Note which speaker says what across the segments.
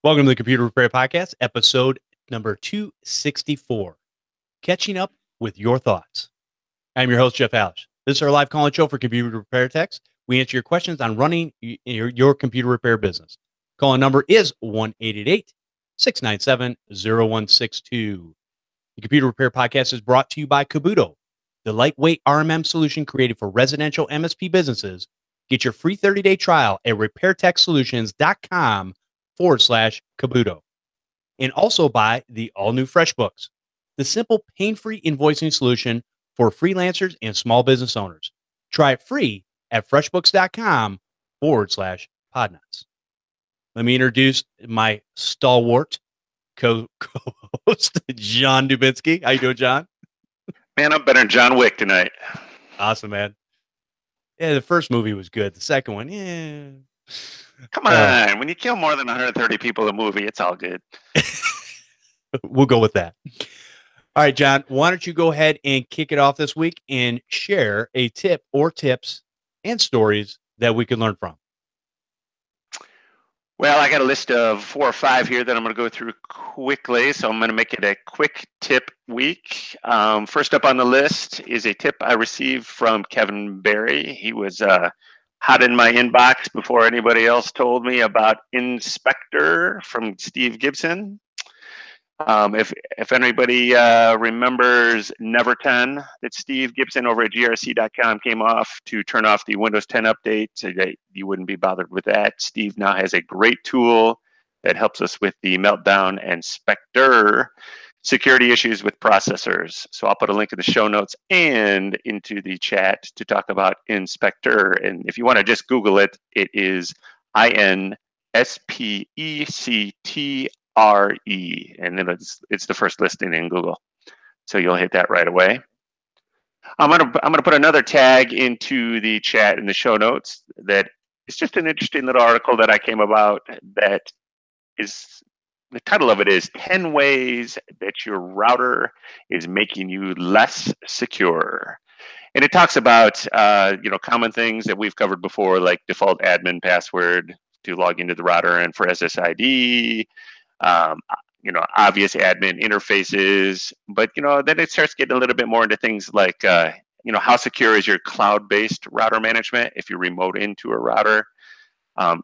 Speaker 1: Welcome to the Computer Repair Podcast, episode number 264. Catching up with your thoughts. I'm your host, Jeff Halash. This is our live call-in show for computer repair techs. We answer your questions on running your computer repair business. Call-in number is 1-888-697-0162. The Computer Repair Podcast is brought to you by Kabuto, the lightweight RMM solution created for residential MSP businesses. Get your free 30-day trial at repairtechsolutions.com/Kabuto. And also by the all-new FreshBooks, the simple pain-free invoicing solution for freelancers and small business owners. Try it free at freshbooks.com/Podnutz. Let me introduce my stalwart co-host, John Dubinsky. How you doing, John?
Speaker 2: Man, I'm better than John Wick tonight.
Speaker 1: Awesome, man. Yeah, the first movie was good. The second one, yeah.
Speaker 2: Come on. When you kill more than 130 people in a movie, it's all good.
Speaker 1: We'll go with that. All right, John, why don't you go ahead and kick it off this week and share a tip or tips and stories that we can learn from?
Speaker 2: Well, I got a list of 4 or 5 here that I'm going to go through quickly, so I'm going to make it a quick tip week. First up on the list is a tip I received from Kevin Berry. He was hot in my inbox before anybody else told me about Inspector from Steve Gibson. If anybody remembers Never 10, that Steve Gibson over at grc.com came off to turn off the Windows 10 update so that you wouldn't be bothered with that. Steve now has a great tool that helps us with the Meltdown and Spectre security issues with processors. So I'll put a link in the show notes and into the chat to talk about Inspector. And if you want to just Google it, it is INSPECTRE, and then it's the first listing in Google, so you'll hit that right away. I'm gonna put another tag into the chat in the show notes that is just an interesting little article that I came about. That is, the title of it is 10 ways that your router is making you less secure, and it talks about common things that we've covered before, like default admin password to log into the router and for SSID. Obvious admin interfaces, but then it starts getting a little bit more into things like how secure is your cloud-based router management if you remote into a router?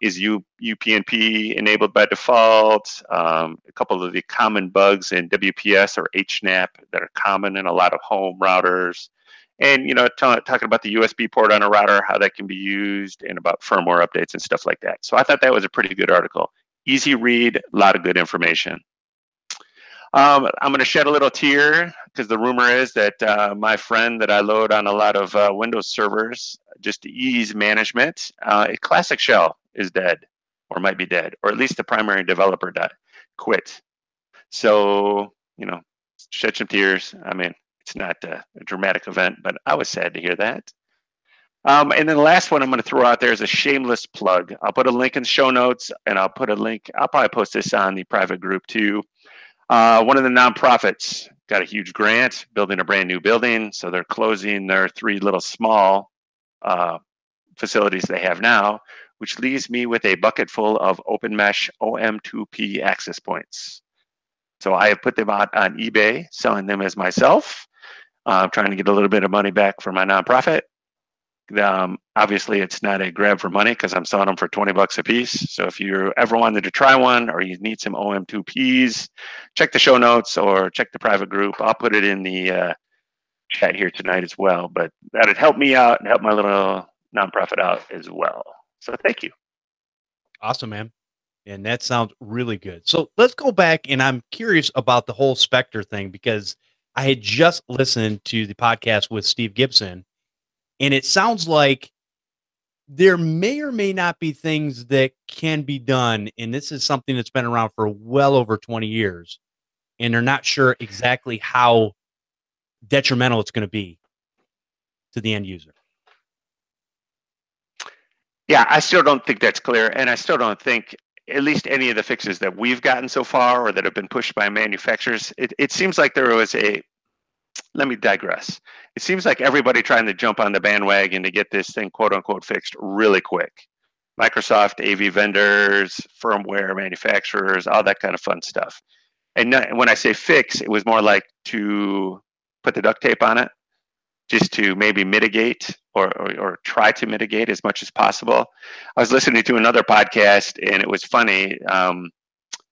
Speaker 2: Is UPnP enabled by default? A couple of the common bugs in WPS or HNAP that are common in a lot of home routers, and talking about the USB port on a router, how that can be used, and about firmware updates and stuff like that. So I thought that was a pretty good article. Easy read, a lot of good information. I'm going to shed a little tear because the rumor is that my friend that I load on a lot of Windows servers just to ease management, a classic shell is dead or might be dead, or at least the primary developer quit. So, shed some tears. I mean, it's not a dramatic event, but I was sad to hear that. And then the last one I'm going to throw out there is a shameless plug. I'll put a link in the show notes, and I'll probably post this on the private group too. One of the nonprofits got a huge grant building a brand new building, so they're closing their 3 little small facilities they have now, which leaves me with a bucket full of open mesh OM2P access points. So I have put them out on eBay, selling them as myself, trying to get a little bit of money back for my nonprofit. Obviously, it's not a grab for money because I'm selling them for $20 a piece. So if you ever wanted to try one or you need some OM2Ps, check the show notes or check the private group. I'll put it in the chat here tonight as well. But that'd help me out and help my little nonprofit out as well. So thank you.
Speaker 1: Awesome, man. And that sounds really good. So let's go back, and I'm curious about the whole Spectre thing because I had just listened to the podcast with Steve Gibson. And it sounds like there may or may not be things that can be done. And this is something that's been around for well over 20 years. And they're not sure exactly how detrimental it's going to be to the end user.
Speaker 2: Yeah, I still don't think that's clear. And I still don't think at least any of the fixes that we've gotten so far or that have been pushed by manufacturers, it seems like there was let me digress. It seems like everybody trying to jump on the bandwagon to get this thing quote unquote fixed really quick. Microsoft, AV vendors, firmware manufacturers, all that kind of fun stuff. And when I say fix, it was more like to put the duct tape on it, just to maybe mitigate or try to mitigate as much as possible. I was listening to another podcast, and it was funny,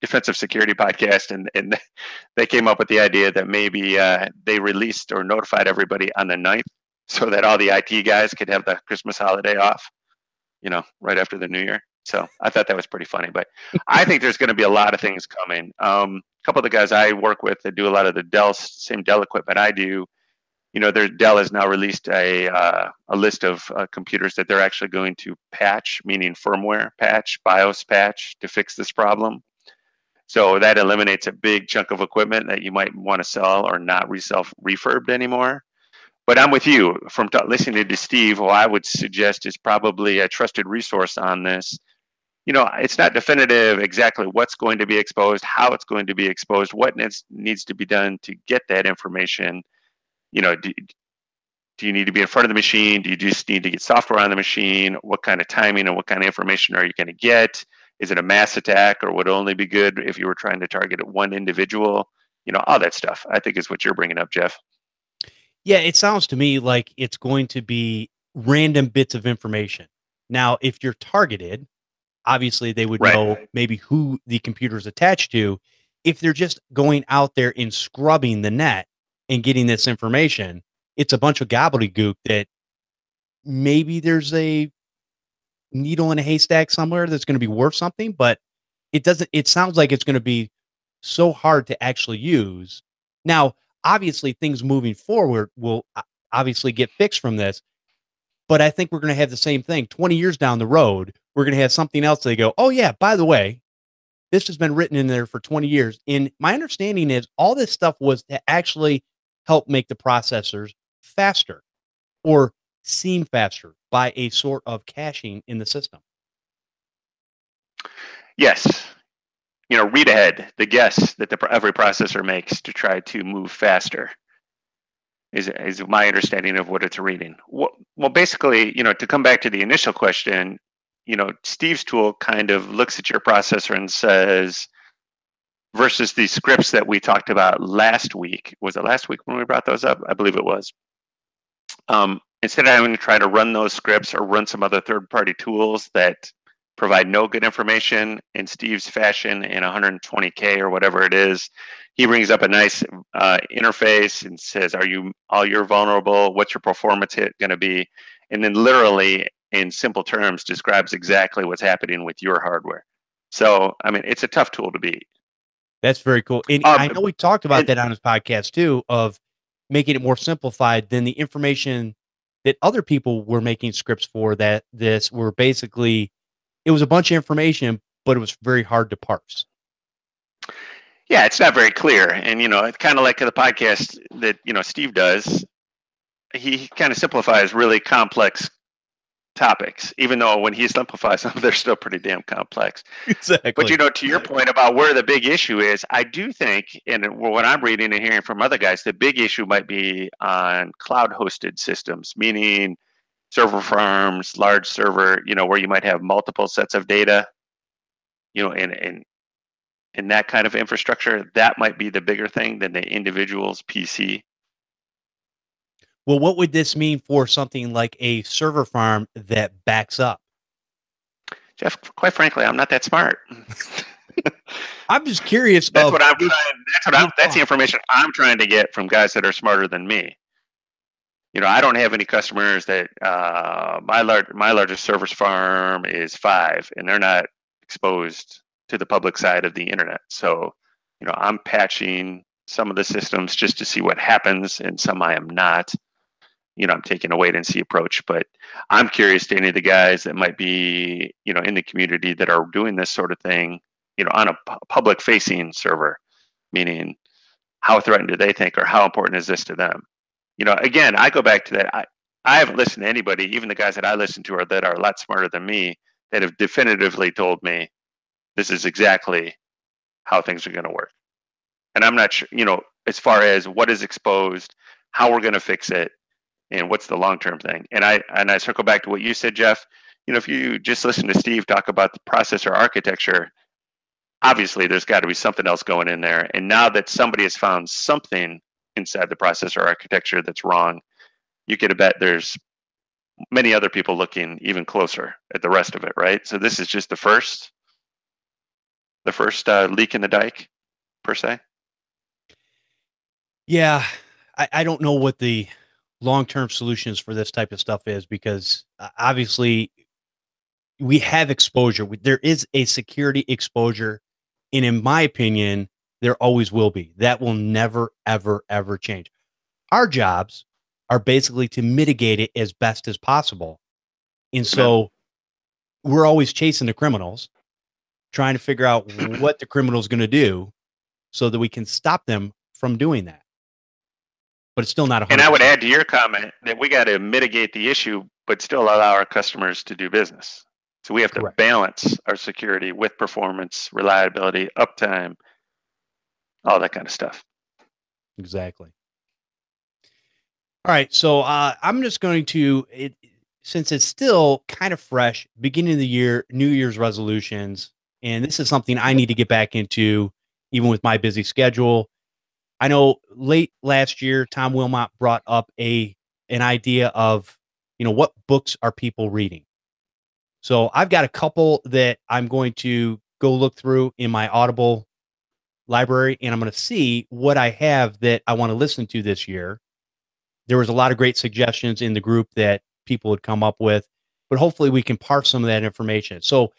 Speaker 2: defensive security podcast, and they came up with the idea that maybe they released or notified everybody on the 9th so that all the IT guys could have the Christmas holiday off, right after the New Year. So I thought that was pretty funny. But I think there's going to be a lot of things coming. A couple of the guys I work with that do a lot of the same Dell equipment I do, Dell has now released a list of computers that they're actually going to patch, meaning firmware patch, BIOS patch, to fix this problem. So that eliminates a big chunk of equipment that you might want to sell or not resell refurbed anymore. But I'm with you. From listening to Steve, what I would suggest is probably a trusted resource on this. It's not definitive exactly what's going to be exposed, how it's going to be exposed, what needs to be done to get that information. Do you need to be in front of the machine? Do you just need to get software on the machine? What kind of timing and what kind of information are you going to get? Is it a mass attack, or would it only be good if you were trying to target one individual? All that stuff, I think, is what you're bringing up, Jeff.
Speaker 1: Yeah, it sounds to me like it's going to be random bits of information. Now, if you're targeted, obviously they would know maybe who the computer is attached to. If they're just going out there and scrubbing the net and getting this information, it's a bunch of gobbledygook that maybe there's a needle in a haystack somewhere that's going to be worth something, but it sounds like it's going to be so hard to actually use. Now, obviously things moving forward will obviously get fixed from this, but I think we're going to have the same thing 20 years down the road. We're going to have something else. They go, oh yeah, by the way, this has been written in there for 20 years. And my understanding is all this stuff was to actually help make the processors faster or seem faster by a sort of caching in the system.
Speaker 2: Yes. Read ahead, the guess that every processor makes to try to move faster is my understanding of what it's reading. Well, basically, to come back to the initial question, Steve's tool kind of looks at your processor and says, versus the scripts that we talked about last week. Was it last week when we brought those up? I believe it was. Instead of having to try to run those scripts or run some other third-party tools that provide no good information, in Steve's fashion, in 120K or whatever it is, he brings up a nice interface and says, you're vulnerable? What's your performance hit going to be? And then literally, in simple terms, describes exactly what's happening with your hardware. So, it's a tough tool to beat.
Speaker 1: That's very cool. And I know we talked about that on his podcast too, of making it more simplified than the information that other people were making scripts for, that this were basically, it was a bunch of information, but it was very hard to parse.
Speaker 2: Yeah, it's not very clear. And, it's kind of like the podcast that, Steve does. He kind of simplifies really complex topics, even though when he simplifies them, they're still pretty damn complex.
Speaker 1: Exactly.
Speaker 2: But, to your point about where the big issue is, I do think, and what I'm reading and hearing from other guys, the big issue might be on cloud-hosted systems, meaning server farms, large server, where you might have multiple sets of data, in that kind of infrastructure. That might be the bigger thing than the individual's PC.
Speaker 1: Well, what would this mean for something like a server farm that backs up?
Speaker 2: Jeff, quite frankly, I'm not that smart.
Speaker 1: I'm just curious.
Speaker 2: That's the information I'm trying to get from guys that are smarter than me. I don't have any customers that my largest server farm is 5, and they're not exposed to the public side of the internet. So, I'm patching some of the systems just to see what happens, and some I am not. I'm taking a wait and see approach, but I'm curious to any of the guys that might be, in the community that are doing this sort of thing, on a public facing server, meaning how threatened do they think, or how important is this to them? Again, I go back to that. I haven't listened to anybody, even the guys that I listen to that are a lot smarter than me, that have definitively told me this is exactly how things are going to work. And I'm not sure, as far as what is exposed, how we're going to fix it, and what's the long-term thing. And I circle back to what you said, Jeff. if you just listen to Steve talk about the processor architecture, obviously there's got to be something else going in there. And now that somebody has found something inside the processor architecture that's wrong, you could bet there's many other people looking even closer at the rest of it, right? So this is just the first leak in the dike, per se.
Speaker 1: Yeah, I don't know what the long-term solutions for this type of stuff is, because obviously we have exposure. There is a security exposure, and in my opinion, there always will be. That will never, ever, ever change. Our jobs are basically to mitigate it as best as possible. And so we're always chasing the criminals, trying to figure out what the criminal's going to do so that we can stop them from doing that. But it's still not 100%.
Speaker 2: And I would add to your comment that we got to mitigate the issue, but still allow our customers to do business. So we have to balance our security with performance, reliability, uptime, all that kind of stuff.
Speaker 1: Exactly. All right. So I'm just going to, since it's still kind of fresh, beginning of the year, New Year's resolutions, and this is something I need to get back into, even with my busy schedule. I know late last year, Tom Wilmot brought up an idea of, what books are people reading? So I've got a couple that I'm going to go look through in my Audible library, and I'm going to see what I have that I want to listen to this year. There was a lot of great suggestions in the group that people had come up with, but hopefully we can parse some of that information. So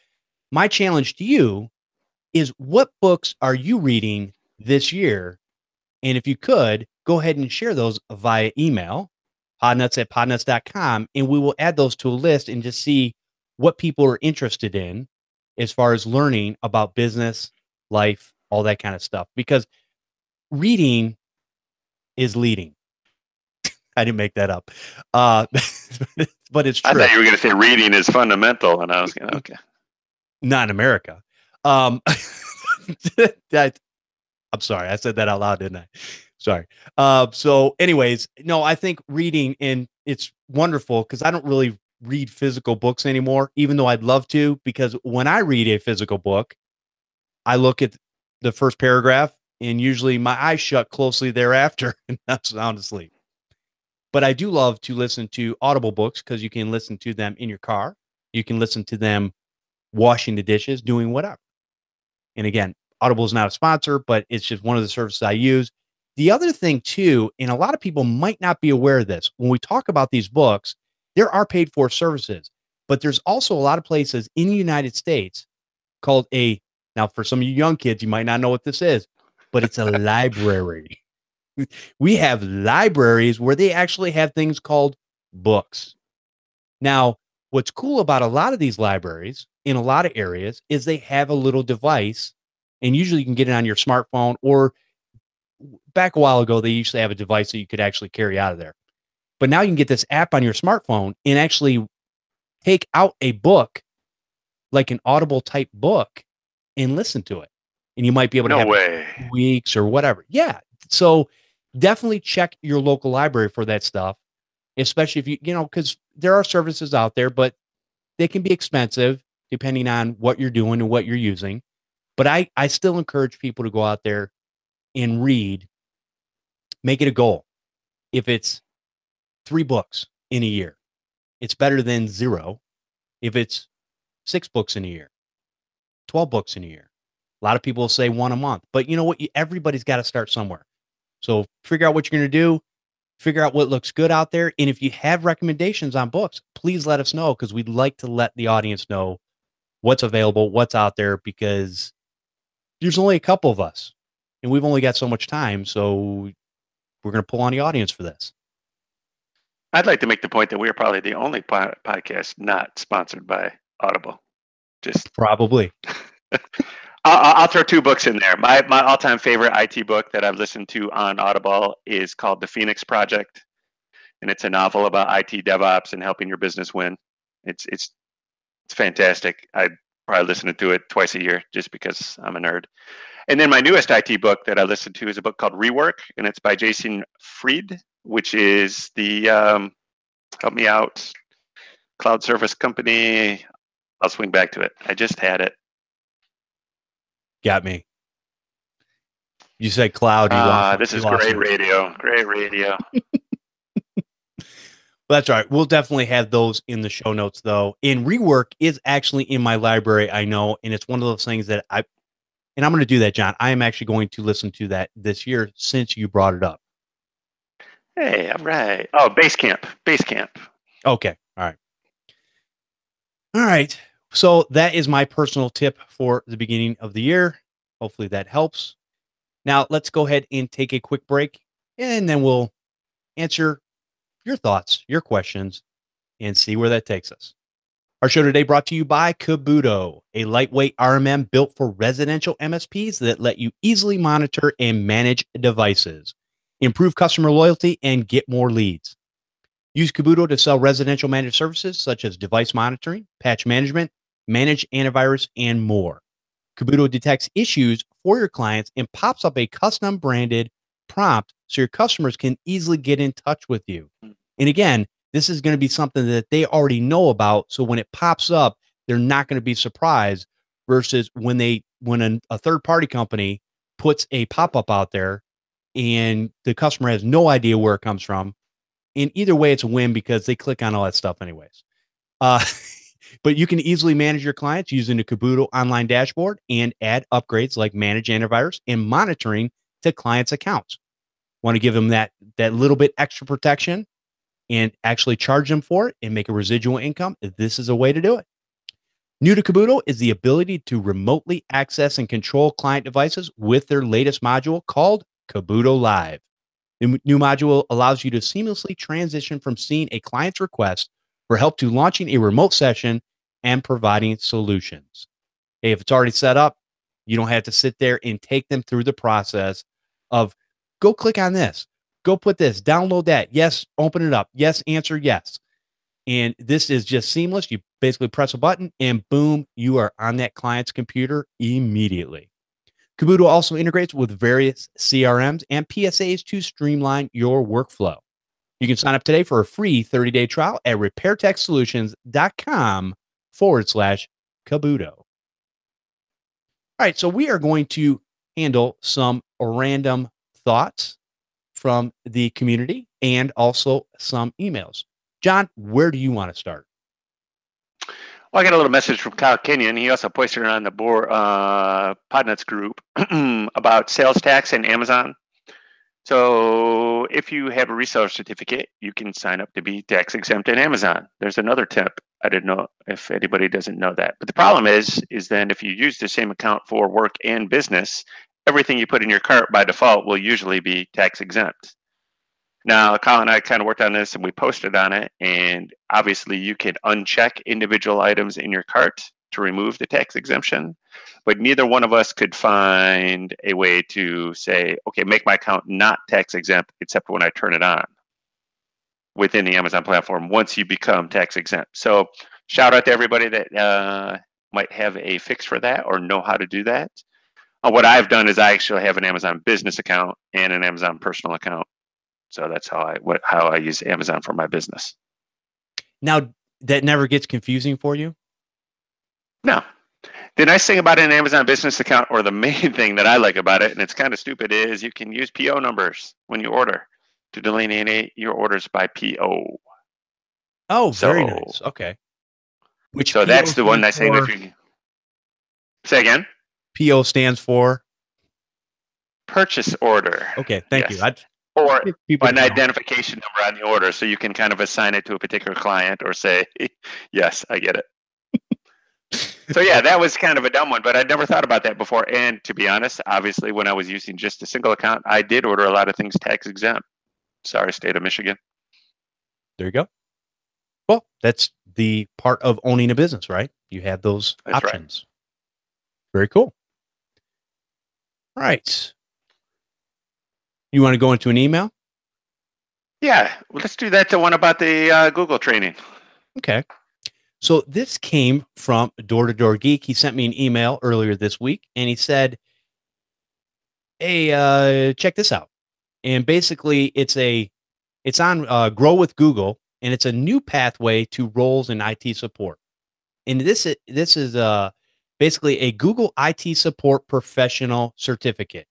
Speaker 1: my challenge to you is, what books are you reading this year? And if you could, go ahead and share those via email, podnutz@podnutz.com, and we will add those to a list and just see what people are interested in as far as learning about business, life, all that kind of stuff. Because reading is leading. I didn't make that up. But it's true.
Speaker 2: I thought you were going to say reading is fundamental, and I was going, okay.
Speaker 1: Not in America. I'm sorry. I said that out loud, didn't I? Sorry. So anyways, no, I think reading, and it's wonderful because I don't really read physical books anymore, even though I'd love to, because when I read a physical book, I look at the first paragraph and usually my eyes shut closely thereafter and I'm sound asleep. But I do love to listen to Audible books because you can listen to them in your car. You can listen to them washing the dishes, doing whatever. And again, Audible is not a sponsor, but it's just one of the services I use. The other thing too, and a lot of people might not be aware of this, when we talk about these books, there are paid for services, but there's also a lot of places in the United States called now for some of you young kids, you might not know what this is, but it's a library. We have libraries where they actually have things called books. Now, what's cool about a lot of these libraries in a lot of areas is they have a little device, and usually you can get it on your smartphone, or back a while ago, they used to have a device that you could actually carry out of there. But now you can get this app on your smartphone and actually take out a book, like an Audible type book, and listen to it. And you might be able to have it weeks or whatever. Yeah. So definitely check your local library for that stuff, especially if because there are services out there, but they can be expensive depending on what you're doing and what you're using. But I still encourage people to go out there and read. Make it a goal. If it's 3 books in a year, it's better than 0. If it's 6 books in a year, 12 books in a year. A lot of people say 1 a month, but you know what? Everybody's got to start somewhere. So figure out what you're going to do, figure out what looks good out there. And if you have recommendations on books, please let us know, because we'd like to let the audience know what's available, what's out there, because there's only a couple of us and we've only got so much time. So we're going to pull on the audience for this.
Speaker 2: I'd like to make the point that we are probably the only podcast not sponsored by Audible. Just
Speaker 1: probably.
Speaker 2: I'll throw 2 books in there. My all-time favorite IT book that I've listened to on Audible is called The Phoenix Project, and it's a novel about IT DevOps and helping your business win. It's fantastic. I probably listen to it twice a year just because I'm a nerd. And then my newest IT book that I listened to is a book called Rework, and it's by Jason Fried, which is the help me out. cloud service company. I'll swing back to it. I just had it.
Speaker 1: Got me. You said cloud.
Speaker 2: This is great radio. Great radio.
Speaker 1: Well, that's all right. We'll definitely have those in the show notes, though. And Rework is actually in my library, I know, and it's one of those things that I'm going to do that, John. I am actually going to listen to that this year since you brought it up.
Speaker 2: Hey, all right. Oh, Basecamp.
Speaker 1: Okay. All right. All right. So that is my personal tip for the beginning of the year. Hopefully that helps. Now let's go ahead and take a quick break, and then we'll answer your thoughts, your questions, and see where that takes us. Our show today brought to you by Kabuto, a lightweight RMM built for residential MSPs that let you easily monitor and manage devices, improve customer loyalty, and get more leads. Use Kabuto to sell residential managed services such as device monitoring, patch management, managed antivirus, and more. Kabuto detects issues for your clients and pops up a custom branded prompt so your customers can easily get in touch with you. And again, this is going to be something that they already know about. So when it pops up, they're not going to be surprised versus when a third party company puts a pop-up out there and the customer has no idea where it comes from. And either way, it's a win because they click on all that stuff anyways. But you can easily manage your clients using the Kabuto online dashboard and add upgrades like manage antivirus and monitoring to clients' accounts. Want to give them that little bit extra protection and actually charge them for it and make a residual income? This is a way to do it. New to Kabuto is the ability to remotely access and control client devices with their latest module called Kabuto Live. The new module allows you to seamlessly transition from seeing a client's request for help to launching a remote session and providing solutions. Hey, if it's already set up, you don't have to sit there and take them through the process of go click on this, go put this, download that. Yes, open it up. Yes, answer yes. And this is just seamless. You basically press a button and boom, you are on that client's computer immediately. Kabuto also integrates with various CRMs and PSAs to streamline your workflow. You can sign up today for a free 30-day trial at repairtechsolutions.com/Kabuto. All right, so we are going to handle some random thoughts from the community and also some emails. John, where do you want to start?
Speaker 2: Well, I got a little message from Kyle Kenyon. He also posted it on the Podnutz group about sales tax and Amazon. So if you have a reseller certificate, you can sign up to be tax exempt in Amazon. There's another tip. I didn't know if anybody doesn't know that. But the problem is then if you use the same account for work and business, everything you put in your cart by default will usually be tax exempt. Now, Kyle and I kind of worked on this and we posted on it. And obviously you can uncheck individual items in your cart to remove the tax exemption. But neither one of us could find a way to say, okay, make my account not tax exempt except when I turn it on within the Amazon platform once you become tax exempt. So shout out to everybody that might have a fix for that or know how to do that. What I've done is I actually have an Amazon business account and an Amazon personal account. So that's how I use Amazon for my business.
Speaker 1: Now, that never gets confusing for you?
Speaker 2: No. The nice thing about an Amazon business account, or the main thing that I like about it, and it's kind of stupid, is you can use PO numbers when you order to delineate your orders by PO.
Speaker 1: Oh, very nice. Okay.
Speaker 2: So that's the one nice thing. If you say again,
Speaker 1: PO stands for
Speaker 2: purchase order.
Speaker 1: Okay, thank you.
Speaker 2: Or an identification number on the order, so you can kind of assign it to a particular client or say, yes, I get it. So yeah, that was kind of a dumb one, but I'd never thought about that before. And to be honest, obviously, when I was using just a single account, I did order a lot of things tax exempt. Sorry, state of Michigan.
Speaker 1: There you go. Well, that's the part of owning a business, right? You have those options. Right. Very cool. All right. You want to go into an email?
Speaker 2: Yeah, let's do that. The one about the Google training.
Speaker 1: Okay. So this came from Door to Door Geek. He sent me an email earlier this week, and he said, "Hey, check this out." And basically, it's on Grow with Google, and it's a new pathway to roles in IT support. And this is basically a Google IT support professional certificate.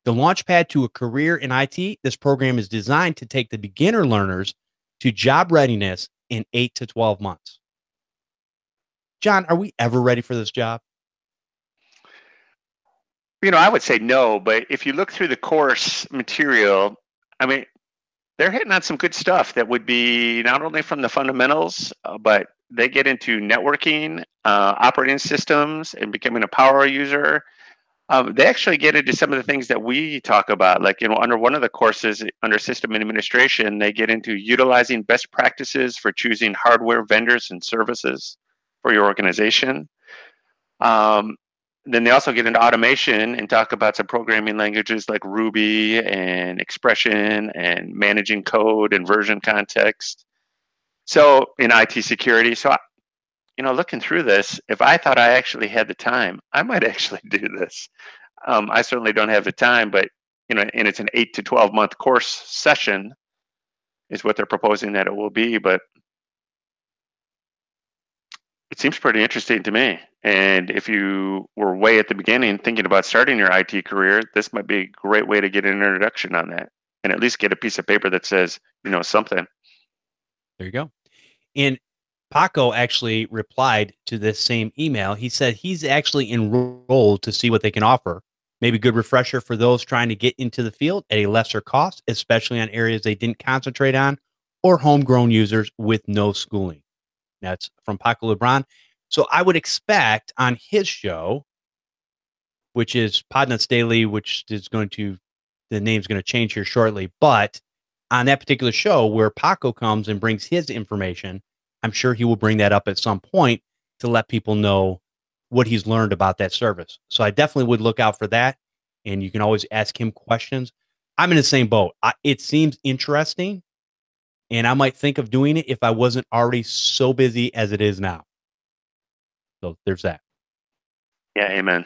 Speaker 1: The launchpad to a career in IT, this program is designed to take the beginner learners to job readiness in 8 to 12 months. John, are we ever ready for this job?
Speaker 2: I would say no, but if you look through the course material, I mean, they're hitting on some good stuff that would be not only from the fundamentals, but they get into networking, operating systems, and becoming a power user. They actually get into some of the things that we talk about, like under one of the courses under system administration, they get into utilizing best practices for choosing hardware vendors and services for your organization. Then they also get into automation and talk about some programming languages like Ruby and Expression and managing code and version context. So in IT security, looking through this, if I thought I actually had the time, I might actually do this. I certainly don't have the time, but and it's an 8 to 12 month course session is what they're proposing that it will be. But it seems pretty interesting to me. And if you were way at the beginning thinking about starting your IT career, this might be a great way to get an introduction on that and at least get a piece of paper that says, something.
Speaker 1: There you go. And Paco actually replied to this same email. He said he's actually enrolled to see what they can offer. Maybe good refresher for those trying to get into the field at a lesser cost, especially on areas they didn't concentrate on, or homegrown users with no schooling. That's from Paco Lebron. So I would expect on his show, which is Podnutz Daily, which is the name's going to change here shortly. But on that particular show where Paco comes and brings his information, I'm sure he will bring that up at some point to let people know what he's learned about that service. So I definitely would look out for that. And you can always ask him questions. I'm in the same boat. It seems interesting. And I might think of doing it if I wasn't already so busy as it is now. So there's that.
Speaker 2: Yeah, amen.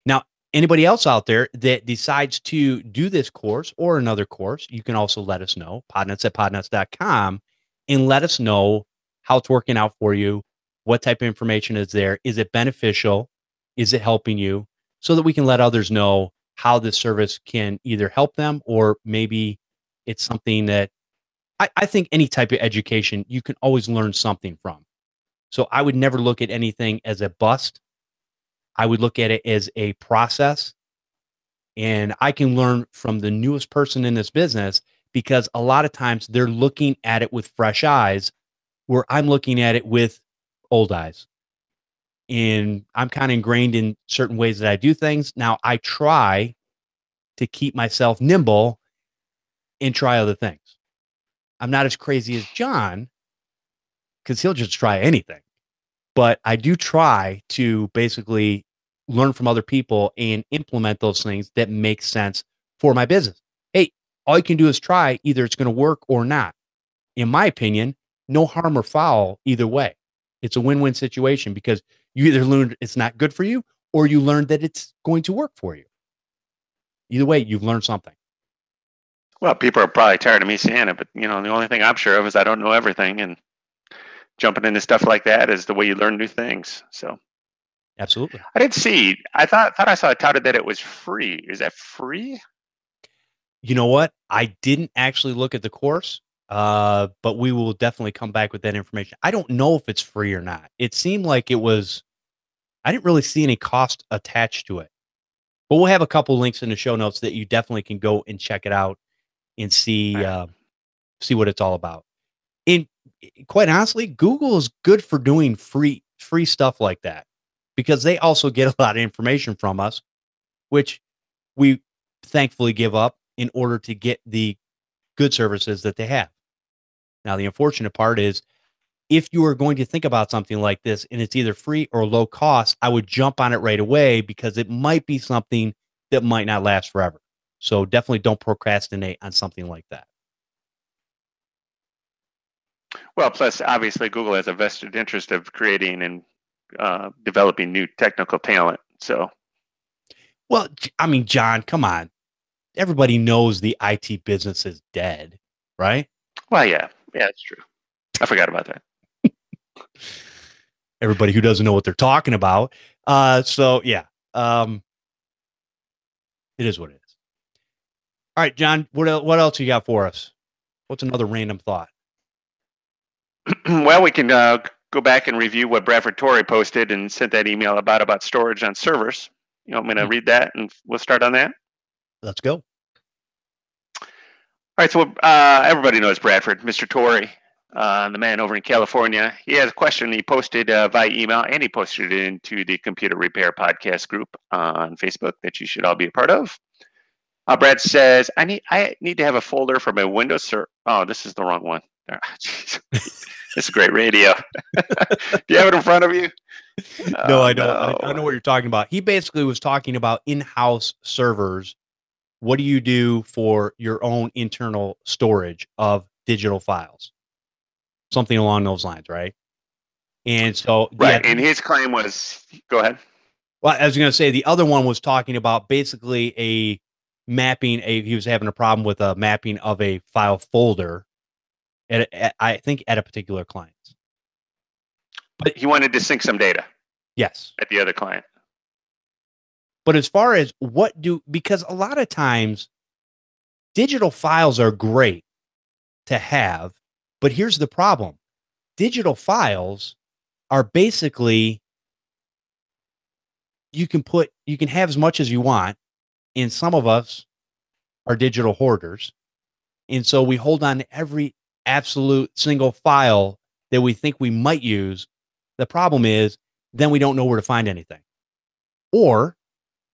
Speaker 1: Now, anybody else out there that decides to do this course or another course, you can also let us know, podnutz@podnutz.com, and let us know how it's working out for you, what type of information is there, is it beneficial, is it helping you, so that we can let others know how this service can either help them or maybe it's something that I think any type of education, you can always learn something from. So I would never look at anything as a bust. I would look at it as a process. And I can learn from the newest person in this business because a lot of times they're looking at it with fresh eyes where I'm looking at it with old eyes. And I'm kind of ingrained in certain ways that I do things. Now I try to keep myself nimble and try other things. I'm not as crazy as John because he'll just try anything. But I do try to basically learn from other people and implement those things that make sense for my business. Hey, all you can do is try. Either it's going to work or not. In my opinion, no harm or foul either way. It's a win-win situation because you either learned it's not good for you or you learned that it's going to work for you. Either way, you've learned something.
Speaker 2: Well, people are probably tired of me saying it, but the only thing I'm sure of is I don't know everything, and jumping into stuff like that is the way you learn new things. So,
Speaker 1: absolutely.
Speaker 2: I didn't see. I thought I saw it touted that it was free. Is that free?
Speaker 1: You know what? I didn't actually look at the course, but we will definitely come back with that information. I don't know if it's free or not. It seemed like it was. I didn't really see any cost attached to it, but we'll have a couple links in the show notes that you definitely can go and check it out and see what it's all about. And quite honestly, Google is good for doing free stuff like that because they also get a lot of information from us, which we thankfully give up in order to get the good services that they have. Now, the unfortunate part is if you are going to think about something like this and it's either free or low cost, I would jump on it right away because it might be something that might not last forever. So definitely don't procrastinate on something like that.
Speaker 2: Well, plus obviously Google has a vested interest of creating and developing new technical talent. So,
Speaker 1: well, I mean, John, come on. Everybody knows the IT business is dead, right?
Speaker 2: well, yeah, Yeah, that's true. I forgot about that.
Speaker 1: Everybody who doesn't know what they're talking about. So yeah, it is what it is. All right, John, what else you got for us? What's another random thought?
Speaker 2: Well, we can go back and review what Bradford Torrey posted and sent that email about storage on servers. I'm going to read that, and we'll start on that.
Speaker 1: Let's go.
Speaker 2: All right, so everybody knows Bradford, Mr. Torrey, the man over in California. He has a question he posted via email, and he posted it into the Computer Repair Podcast group on Facebook that you should all be a part of. Brad says, I need to have a folder for my Windows server. Oh, this is the wrong one. This is great radio. Do you have it in front of you?
Speaker 1: No, I don't. I know what you're talking about. He basically was talking about in-house servers. What do you do for your own internal storage of digital files? Something along those lines, right? And so,
Speaker 2: right. Yeah, and his claim was, go ahead.
Speaker 1: Well, I was going to say the other one was talking about basically a mapping. He was having a problem with a mapping of a file folder I think at a particular client.
Speaker 2: But he wanted to sync some data.
Speaker 1: Yes.
Speaker 2: At the other client.
Speaker 1: But as far as because a lot of times digital files are great to have, but here's the problem. Digital files are basically, you can have as much as you want, and some of us are digital hoarders. And so we hold on to every absolute single file that we think we might use. The problem is then we don't know where to find anything. Or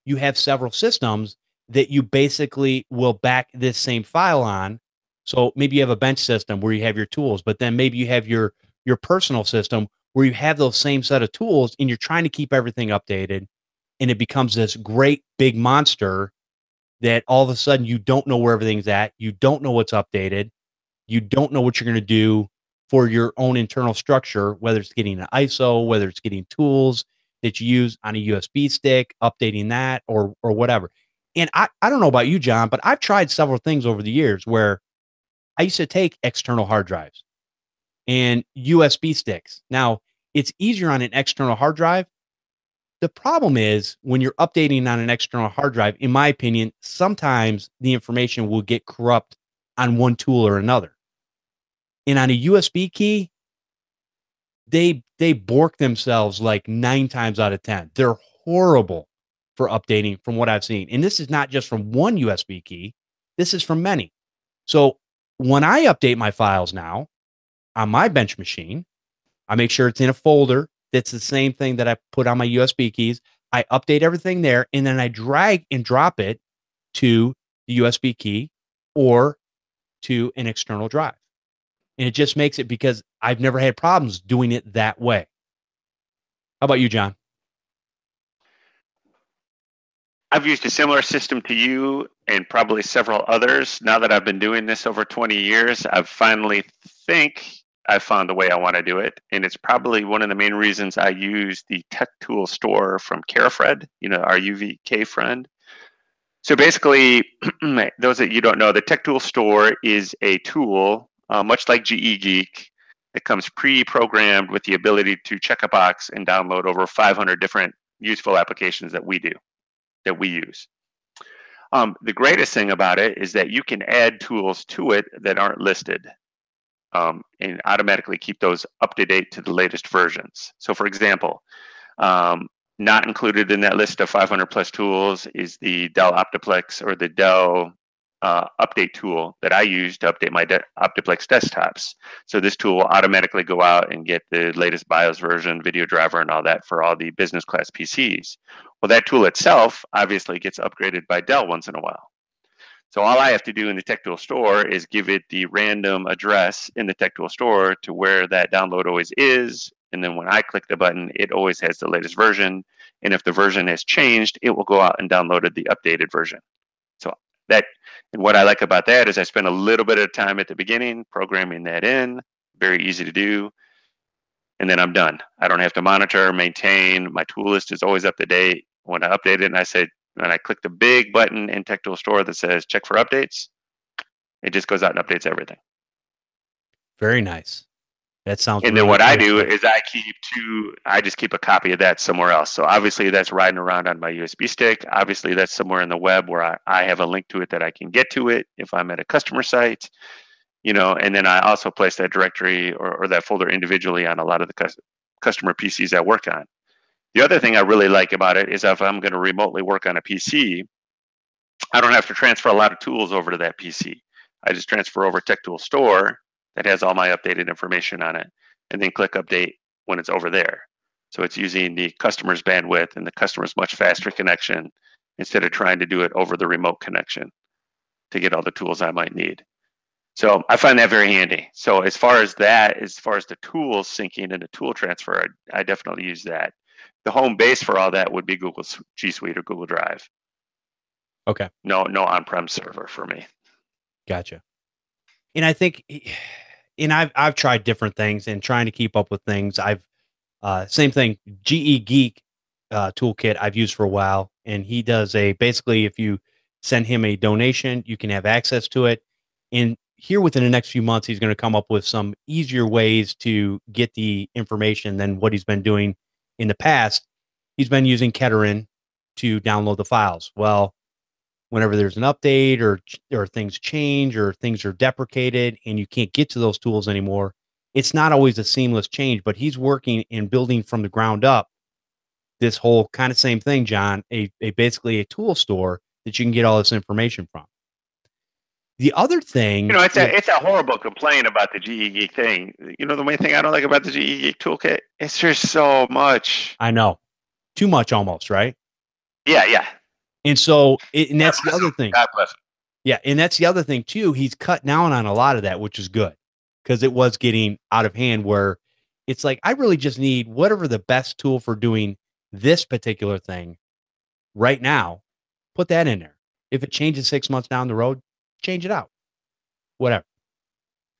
Speaker 1: you have several systems that you basically will back this same file on. So maybe you have a bench system where you have your tools, but then maybe you have your personal system where you have those same set of tools and you're trying to keep everything updated. And it becomes this great big monster that all of a sudden you don't know where everything's at. You don't know what's updated. You don't know what you're going to do for your own internal structure, whether it's getting an ISO, whether it's getting tools that you use on a USB stick, updating that or whatever. And I don't know about you, John, but I've tried several things over the years where I used to take external hard drives and USB sticks. Now, it's easier on an external hard drive. The problem is when you're updating on an external hard drive, in my opinion, sometimes the information will get corrupt on one tool or another. And on a USB key, they bork themselves like 9 times out of 10. They're horrible for updating from what I've seen. And this is not just from one USB key. This is from many. So when I update my files now on my bench machine, I make sure it's in a folder that's the same thing that I put on my USB keys. I update everything there, and then I drag and drop it to the USB key or to an external drive. And it just makes it, because I've never had problems doing it that way. How about you, John?
Speaker 2: I've used a similar system to you and probably several others. Now that I've been doing this over 20 years, I've finally think I found the way I want to do it. And it's probably one of the main reasons I use the Tech Tool Store from Carafred, our UVK friend. So basically, those that you don't know, the Tech Tool Store is a tool, much like GE Geek, that comes pre-programmed with the ability to check a box and download over 500 different useful applications that we use. The greatest thing about it is that you can add tools to it that aren't listed and automatically keep those up to date to the latest versions. So for example, not included in that list of 500 plus tools is the Dell Optiplex or the Dell update tool that I use to update my Optiplex desktops. So this tool will automatically go out and get the latest BIOS version, video driver, and all that for all the business class PCs. Well, that tool itself obviously gets upgraded by Dell once in a while. So all I have to do in the Tech Tool Store is give it the random address in the Tech Tool Store to where that download always is. And then when I click the button, it always has the latest version. And if the version has changed, it will go out and download the updated version. So and what I like about that is I spend a little bit of time at the beginning programming that in, very easy to do. And then I'm done. I don't have to monitor, maintain. My tool list is always up to date. When I update it and I click the big button in Tech Tool Store that says check for updates, it just goes out and updates everything.
Speaker 1: Very nice. That sounds
Speaker 2: And then
Speaker 1: really,
Speaker 2: what I
Speaker 1: really
Speaker 2: do
Speaker 1: good.
Speaker 2: is I just keep a copy of that somewhere else. So obviously that's riding around on my USB stick. Obviously that's somewhere in the web where I have a link to it that I can get to it if I'm at a customer site, and then I also place that directory or that folder individually on a lot of the customer PCs I work on. The other thing I really like about it is if I'm going to remotely work on a PC, I don't have to transfer a lot of tools over to that PC. I just transfer over Tech Tool Store that has all my updated information on it, and then click update when it's over there. So it's using the customer's bandwidth and the customer's much faster connection instead of trying to do it over the remote connection to get all the tools I might need. So I find that very handy. So as far as the tools syncing and the tool transfer, I definitely use that. The home base for all that would be Google G Suite or Google Drive.
Speaker 1: Okay.
Speaker 2: No on-prem server for me.
Speaker 1: Gotcha. And I think, and I've tried different things and trying to keep up with things. Same thing, GE Geek toolkit I've used for a while, and he does basically if you send him a donation, you can have access to it. And here within the next few months, he's going to come up with some easier ways to get the information than what he's been doing in the past. He's been using Kettering to download the files. Well, whenever there's an update or things change or things are deprecated and you can't get to those tools anymore, it's not always a seamless change, but he's working and building from the ground up this whole kind of same thing, John, basically a tool store that you can get all this information from. The other thing,
Speaker 2: It's a horrible complaint about the GE Geek thing. The main thing I don't like about the GE Geek toolkit, it's just so much.
Speaker 1: I know, too much almost, right?
Speaker 2: Yeah.
Speaker 1: And so, and that's the other thing.
Speaker 2: God bless him.
Speaker 1: Yeah, and that's the other thing too. He's cut down on a lot of that, which is good because it was getting out of hand. Where it's like I really just need whatever the best tool for doing this particular thing right now. Put that in there. If it changes 6 months down the road, change it out. Whatever.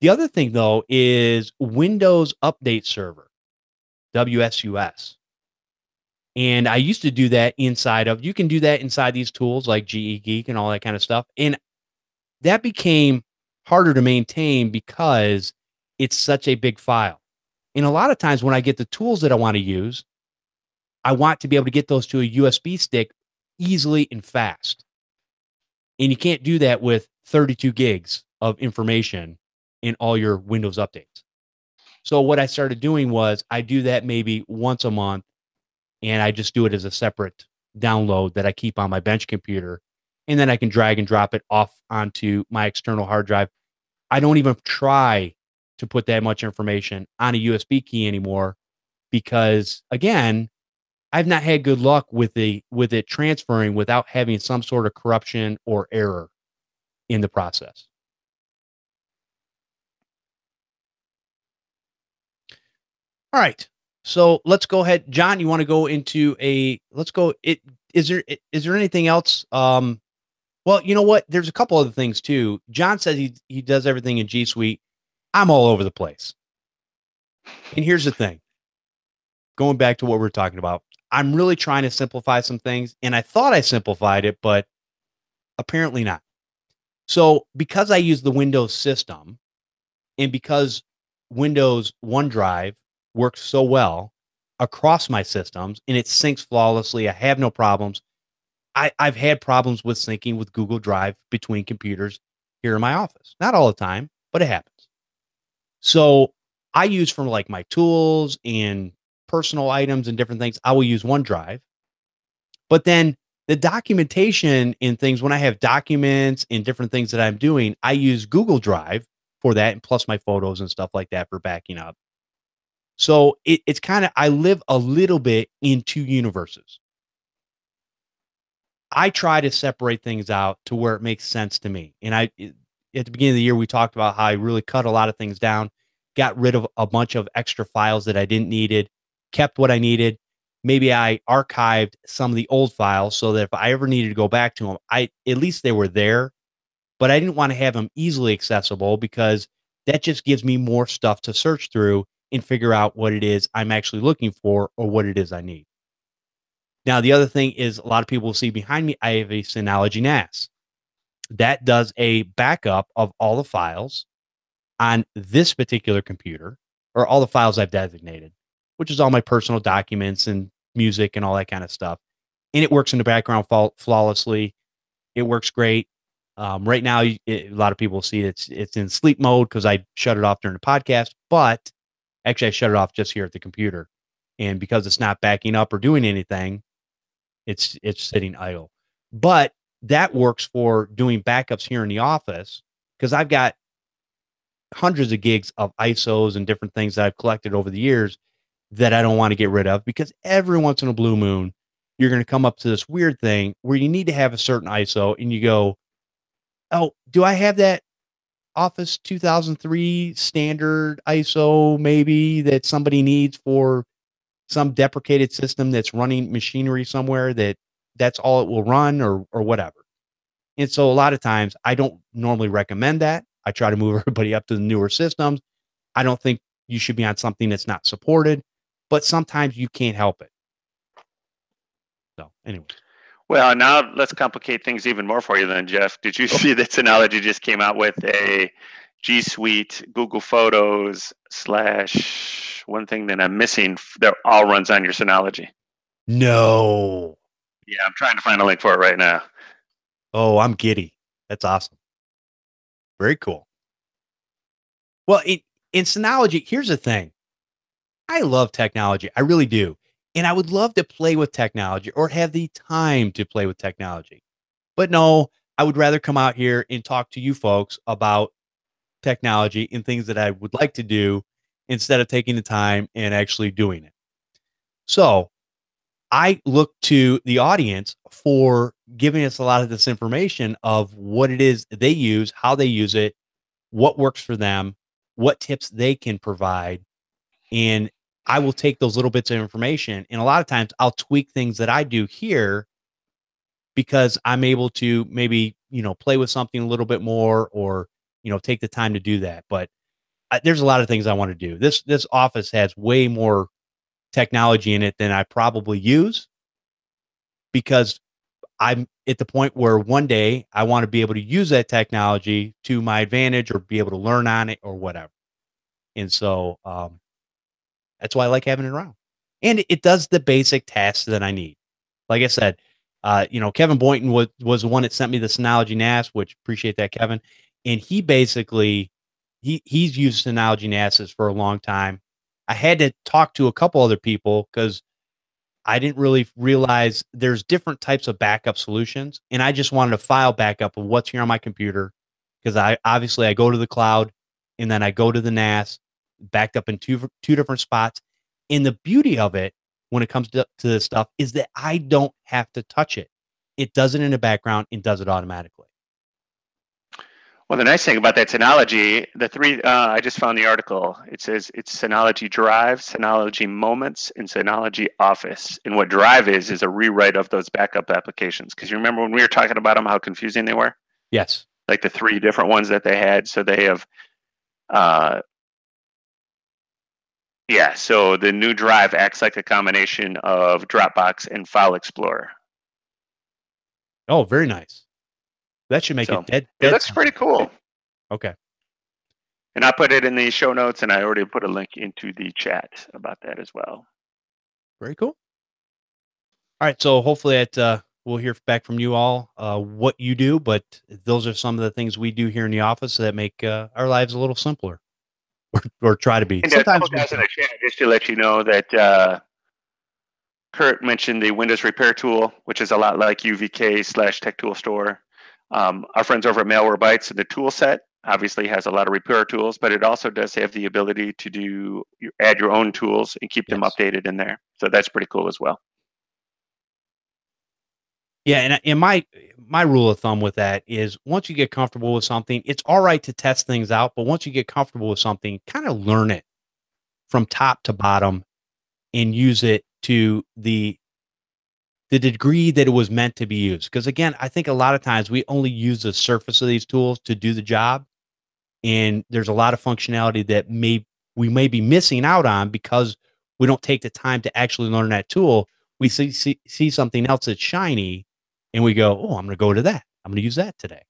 Speaker 1: The other thing though is Windows Update Server, WSUS. And I used to do that you can do that inside these tools like GE Geek and all that kind of stuff. And that became harder to maintain because it's such a big file. And a lot of times when I get the tools that I want to use, I want to be able to get those to a USB stick easily and fast. And you can't do that with 32 gigs of information in all your Windows updates. So what I started doing was I do that maybe once a month, and I just do it as a separate download that I keep on my bench computer. And then I can drag and drop it off onto my external hard drive. I don't even try to put that much information on a USB key anymore because, again, I've not had good luck with it transferring without having some sort of corruption or error in the process. All right. So let's go ahead. John, you want to go into is there anything else? Well, you know what? There's a couple other things too. John says he does everything in G Suite. I'm all over the place. And here's the thing. Going back to what we're talking about, I'm really trying to simplify some things, and I thought I simplified it, but apparently not. So because I use the Windows system, and because Windows OneDrive works so well across my systems, and it syncs flawlessly, I have no problems. I've had problems with syncing with Google Drive between computers here in my office. Not all the time, but it happens. So I use from like my tools and personal items and different things, I will use OneDrive. But then the documentation and things, when I have documents and different things that I'm doing, I use Google Drive for that, and plus my photos and stuff like that for backing up. So it's kind of, I live a little bit in two universes. I try to separate things out to where it makes sense to me. And at the beginning of the year, we talked about how I really cut a lot of things down, got rid of a bunch of extra files that I didn't needed, kept what I needed. Maybe I archived some of the old files so that if I ever needed to go back to them, at least they were there, but I didn't want to have them easily accessible because that just gives me more stuff to search through and figure out what it is I'm actually looking for or what it is I need. Now, the other thing is a lot of people will see behind me, I have a Synology NAS that does a backup of all the files on this particular computer are all the files I've designated, which is all my personal documents and music and all that kind of stuff. And it works in the background flawlessly. It works great. Right now, a lot of people see it's in sleep mode because I shut it off during the podcast, but actually I shut it off just here at the computer. And because it's not backing up or doing anything, it's sitting idle. But that works for doing backups here in the office because I've got hundreds of gigs of ISOs and different things that I've collected over the years that I don't want to get rid of because every once in a blue moon, you're going to come up to this weird thing where you need to have a certain ISO and you go, oh, do I have that Office 2003 standard ISO maybe that somebody needs for some deprecated system that's running machinery somewhere that's all it will run or whatever. And so a lot of times I don't normally recommend that. I try to move everybody up to the newer systems. I don't think you should be on something that's not supported, but sometimes you can't help it. So anyway.
Speaker 2: Well, now let's complicate things even more for you then, Jeff. Did you see that Synology just came out with a G Suite, Google Photos / one thing that I'm missing that all runs on your Synology?
Speaker 1: No.
Speaker 2: Yeah, I'm trying to find a link for it right now.
Speaker 1: Oh, I'm giddy. That's awesome. Very cool. Well, in Synology, here's the thing. I love technology. I really do. And I would love to play with technology or have the time to play with technology. But no, I would rather come out here and talk to you folks about technology and things that I would like to do instead of taking the time and actually doing it. So I look to the audience for giving us a lot of this information of what it is they use, how they use it, what works for them, what tips they can provide. And I will take those little bits of information. And a lot of times I'll tweak things that I do here because I'm able to maybe, play with something a little bit more or, take the time to do that. But there's a lot of things I want to do. This office has way more technology in it than I probably use because I'm at the point where one day I want to be able to use that technology to my advantage or be able to learn on it or whatever. And so, that's why I like having it around. And it does the basic tasks that I need. Like I said, Kevin Boynton was the one that sent me the Synology NAS, which appreciate that, Kevin. And he basically he's used Synology NASs for a long time. I had to talk to a couple other people because I didn't really realize there's different types of backup solutions. And I just wanted a file backup of what's here on my computer because I go to the cloud and then I go to the NAS backed up in two different spots. And the beauty of it when it comes to this stuff is that I don't have to touch it. It does it in the background and does it automatically.
Speaker 2: Well, the nice thing about that Synology, the three, I just found the article. It says it's Synology Drive, Synology Moments, and Synology Office. And what Drive is a rewrite of those backup applications. Because you remember when we were talking about them, how confusing they were?
Speaker 1: Yes.
Speaker 2: Like the three different ones that they had. So they have, so the new Drive acts like a combination of Dropbox and File Explorer.
Speaker 1: Oh, very nice. That should make it dead.
Speaker 2: It looks pretty cool.
Speaker 1: Okay.
Speaker 2: And I put it in the show notes, and I already put a link into the chat about that as well.
Speaker 1: Very cool. All right. So hopefully we'll hear back from you all what you do, but those are some of the things we do here in the office that make our lives a little simpler or try to be.
Speaker 2: And
Speaker 1: sometimes
Speaker 2: in the chat, just to let you know that Kurt mentioned the Windows Repair Tool, which is a lot like UVK/Tech Tool Store. Our friends over at Malware Bytes, the tool set obviously has a lot of repair tools, but it also does have the ability to add your own tools and keep them updated in there. So that's pretty cool as well.
Speaker 1: Yeah, and my rule of thumb with that is once you get comfortable with something, it's all right to test things out, but once you get comfortable with something, kind of learn it from top to bottom and use it to the degree that it was meant to be used. Because again, I think a lot of times we only use the surface of these tools to do the job, and there's a lot of functionality that we may be missing out on because we don't take the time to actually learn that tool. We see something else that's shiny, and we go, "Oh, I'm going to go to that. I'm going to use that today."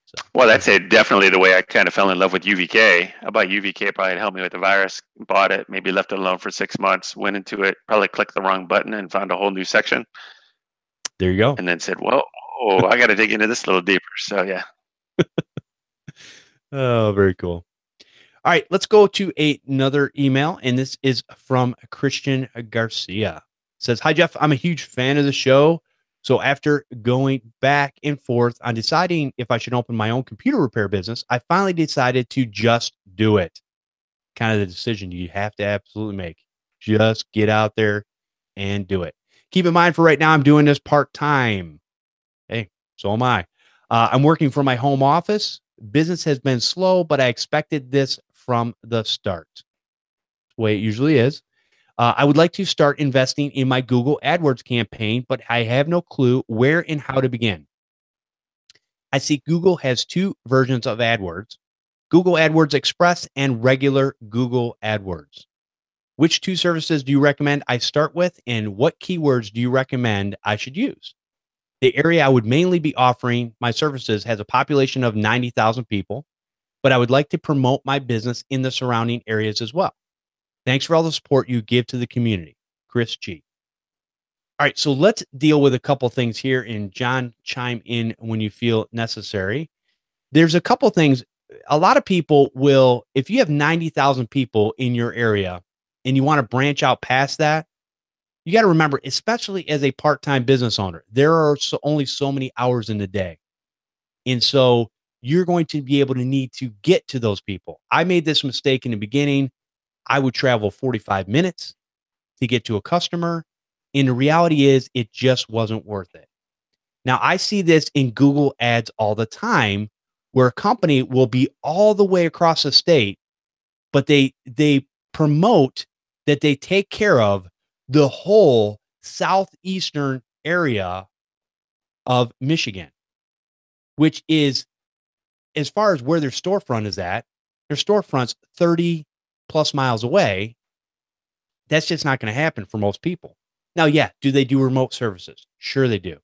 Speaker 1: So,
Speaker 2: Well, that's it. Definitely the way I kind of fell in love with UVK. I bought UVK, probably helped me with the virus. Bought it, maybe left it alone for 6 months. Went into it, probably clicked the wrong button and found a whole new section.
Speaker 1: there you go.
Speaker 2: And then said, "Well, oh, I got to dig into this a little deeper." So yeah.
Speaker 1: Oh, very cool. All right, let's go to another email, and this is from Christian Garcia. It says, "Hi Jeff, I'm a huge fan of the show. So after going back and forth on deciding if I should open my own computer repair business, I finally decided to just do it. Kind of the decision you have to absolutely make. Just get out there and do it. Keep in mind, for right now, I'm doing this part time. Hey, so am I. I'm working from my home office. Business has been slow, but I expected this from the start. The way it usually is. I would like to start investing in my Google AdWords campaign, but I have no clue where and how to begin. I see Google has two versions of AdWords, Google AdWords Express and regular Google AdWords. Which two services do you recommend I start with, and what keywords do you recommend I should use? The area I would mainly be offering my services has a population of 90,000 people, but I would like to promote my business in the surrounding areas as well. Thanks for all the support you give to the community. Chris G." All right, so let's deal with a couple things here, and John, chime in when you feel necessary. There's a couple things. A lot of people will, if you have 90,000 people in your area and you want to branch out past that, you got to remember, especially as a part-time business owner, there are only so many hours in the day. And so you're going to be able to need to get to those people. I made this mistake in the beginning. I would travel 45 minutes to get to a customer. And the reality is, it just wasn't worth it. Now, I see this in Google ads all the time, where a company will be all the way across the state, but they promote that they take care of the whole southeastern area of Michigan, which is, as far as where their storefront is at, their storefront's 30 plus miles away. That's just not going to happen for most people. Now, yeah, do they do remote services? Sure, they do.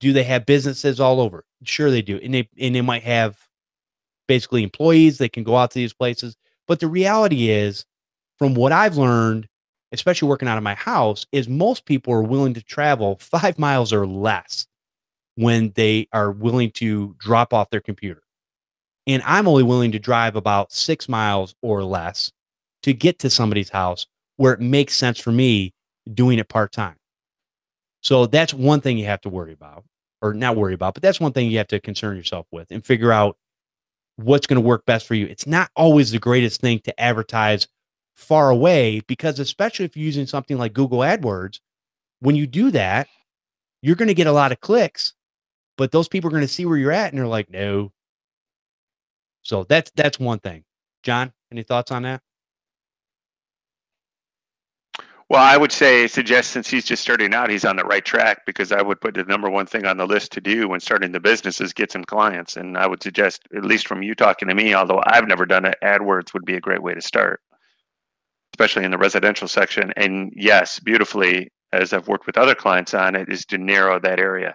Speaker 1: Do they have businesses all over? Sure, they do. And they might have basically employees that can go out to these places. But the reality is, from what I've learned, especially working out of my house, is most people are willing to travel 5 miles or less when they are willing to drop off their computer. And I'm only willing to drive about 6 miles or less to get to somebody's house where it makes sense for me doing it part-time. So that's one thing you have to worry about, or not worry about, but that's one thing you have to concern yourself with and figure out what's going to work best for you. It's not always the greatest thing to advertise far away, because especially if you're using something like Google AdWords, when you do that, you're going to get a lot of clicks, but those people are going to see where you're at and they're like, no. So that's one thing. John, any thoughts on that?
Speaker 2: Well, I would suggest, since he's just starting out, he's on the right track, because I would put the number one thing on the list to do when starting the business is get some clients. And I would suggest, at least from you talking to me, although I've never done it, AdWords would be a great way to start, especially in the residential section. And yes, beautifully, as I've worked with other clients on it, is to narrow that area.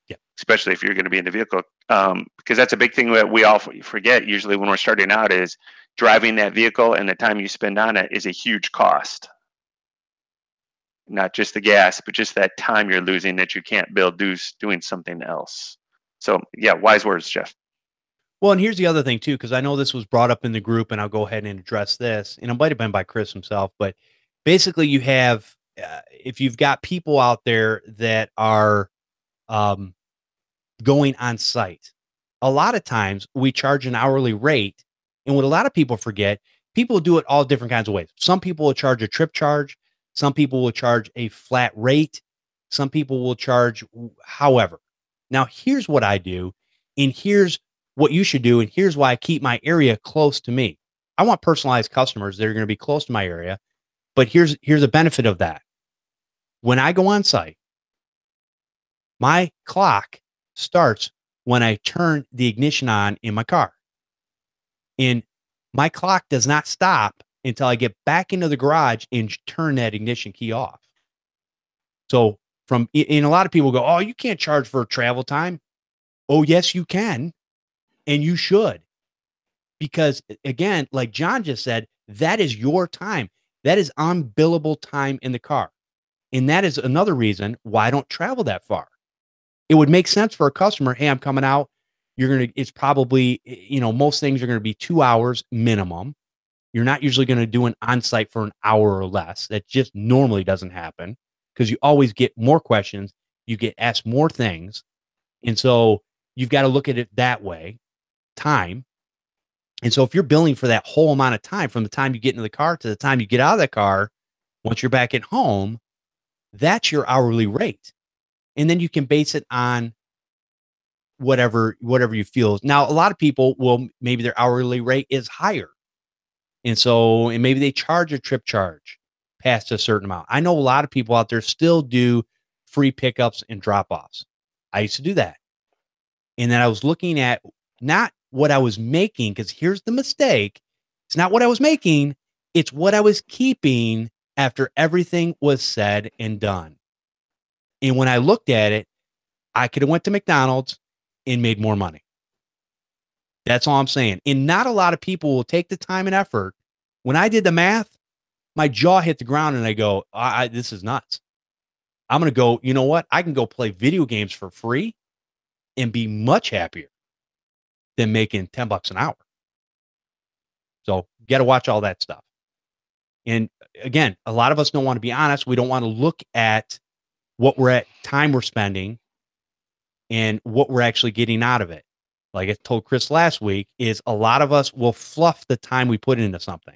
Speaker 1: Yeah.
Speaker 2: Especially if you're going to be in the vehicle, because that's a big thing that we all forget usually when we're starting out, is driving that vehicle and the time you spend on it is a huge cost. Not just the gas, but just that time you're losing that you can't build doing something else. So yeah, wise words, Jeff.
Speaker 1: Well, and here's the other thing too, because I know this was brought up in the group, and I'll go ahead and address this. And it might have been by Chris himself, but basically, you have if you've got people out there that are going on site, a lot of times we charge an hourly rate, and what a lot of people forget, people do it all different kinds of ways. Some people will charge a trip charge. Some people will charge a flat rate. Some people will charge however. Now, here's what I do, and here's what you should do, and here's why I keep my area close to me. I want personalized customers that are going to be close to my area, but here's a benefit of that. When I go on site, my clock starts when I turn the ignition on in my car. And my clock does not stop until I get back into the garage and turn that ignition key off. So and a lot of people go, oh, you can't charge for travel time. Oh, yes, you can. And you should. Because again, like John just said, that is your time. That is unbillable time in the car. And that is another reason why I don't travel that far. It would make sense for a customer. Hey, I'm coming out. It's probably, most things are going to be 2 hours minimum. You're not usually going to do an on-site for an hour or less. That just normally doesn't happen because you always get more questions. You get asked more things. And so you've got to look at it that way, time. And so if you're billing for that whole amount of time, from the time you get into the car to the time you get out of the car, once you're back at home, that's your hourly rate. And then you can base it on whatever you feel. Now, a lot of people will, maybe their hourly rate is higher. And maybe they charge a trip charge past a certain amount. I know a lot of people out there still do free pickups and drop-offs. I used to do that. And then I was looking at not what I was making, because here's the mistake. It's not what I was making. It's what I was keeping after everything was said and done. And when I looked at it, I could have went to McDonald's and made more money. That's all I'm saying. And not a lot of people will take the time and effort. When I did the math, my jaw hit the ground and I go, this is nuts. I'm going to go, you know what? I can go play video games for free and be much happier than making $10 an hour. So you got to watch all that stuff. And again, a lot of us don't want to be honest. We don't want to look at what time we're spending and what we're actually getting out of it. Like I told Chris last week, is a lot of us will fluff the time we put into something.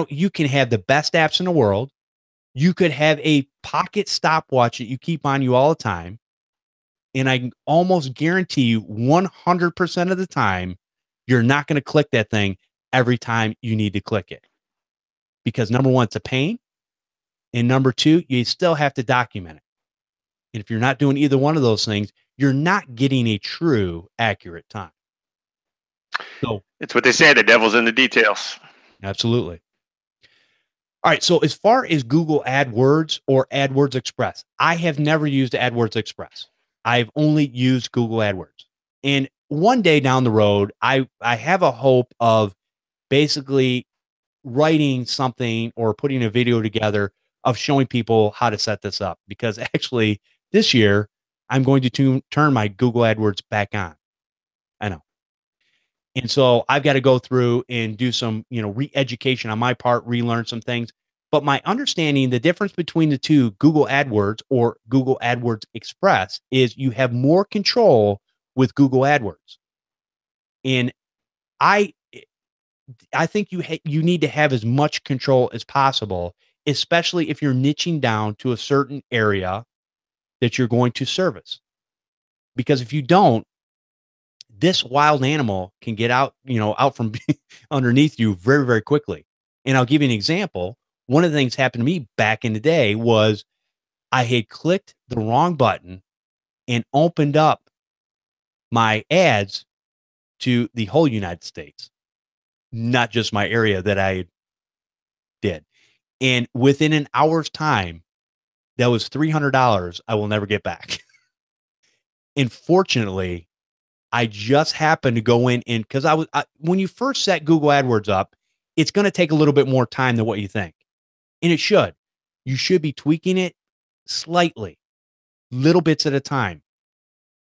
Speaker 1: You can have the best apps in the world. You could have a pocket stopwatch that you keep on you all the time. And I can almost guarantee you 100% of the time, you're not going to click that thing every time you need to click it. Because number one, it's a pain. And number two, you still have to document it. And if you're not doing either one of those things, you're not getting a true accurate time. So
Speaker 2: it's what they say, the devil's in the details.
Speaker 1: Absolutely. All right. So as far as Google AdWords or AdWords Express, I have never used AdWords Express. I've only used Google AdWords. And one day down the road, I have a hope of basically writing something or putting a video together of showing people how to set this up. Because actually this year, I'm going to turn my Google AdWords back on. I know. And so I've got to go through and do some, re-education on my part, relearn some things. But my understanding, the difference between the two, Google AdWords or Google AdWords Express, is you have more control with Google AdWords. And I think you need to have as much control as possible, especially if you're niching down to a certain area that you're going to service. Because if you don't, this wild animal can get out from underneath you very, very quickly. And I'll give you an example. One of the things happened to me back in the day was I had clicked the wrong button and opened up my ads to the whole United States, not just my area that I did. And within an hour's time, that was $300 I will never get back. And fortunately, I just happened to go in and because when you first set Google AdWords up, it's going to take a little bit more time than what you think. And it should. You should be tweaking it slightly, little bits at a time.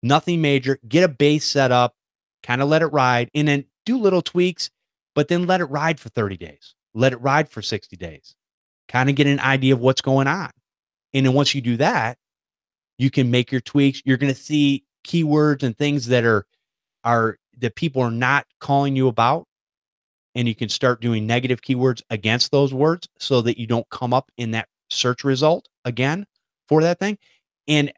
Speaker 1: Nothing major. Get a base set up, kind of let it ride, and then do little tweaks, but then let it ride for 30 days. Let it ride for 60 days. Kind of get an idea of what's going on. And then once you do that, you can make your tweaks. You're going to see keywords and things that are that people are not calling you about, and you can start doing negative keywords against those words so that you don't come up in that search result again for that thing. And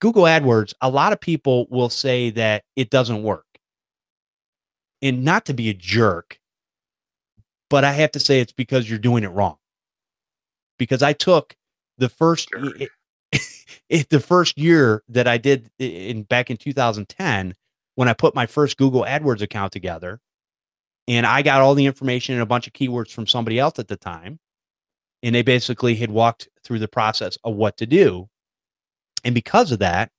Speaker 1: Google AdWords, a lot of people will say that it doesn't work. And not to be a jerk, but I have to say it's because you're doing it wrong. Because I took the first the first year that I did back in 2010, when I put my first Google AdWords account together, and I got all the information and a bunch of keywords from somebody else at the time, and they basically had walked through the process of what to do. And because of that,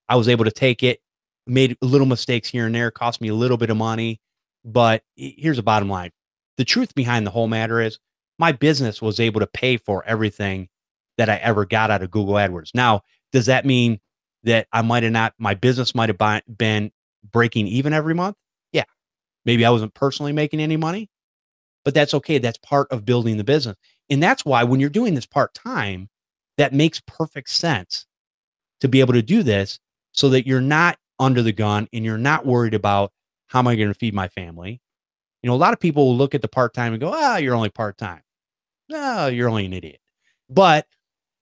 Speaker 1: I was able to take it, made little mistakes here and there, cost me a little bit of money. But here's the bottom line. The truth behind the whole matter is my business was able to pay for everything that I ever got out of Google AdWords. Now, does that mean that I might have not, my business might have been breaking even every month? Yeah. Maybe I wasn't personally making any money, but that's okay. That's part of building the business. And that's why when you're doing this part time, that makes perfect sense to be able to do this so that you're not under the gun and you're not worried about how am I going to feed my family. You know, a lot of people will look at the part time and go, "Ah, you're only part time. No, you're only an idiot." But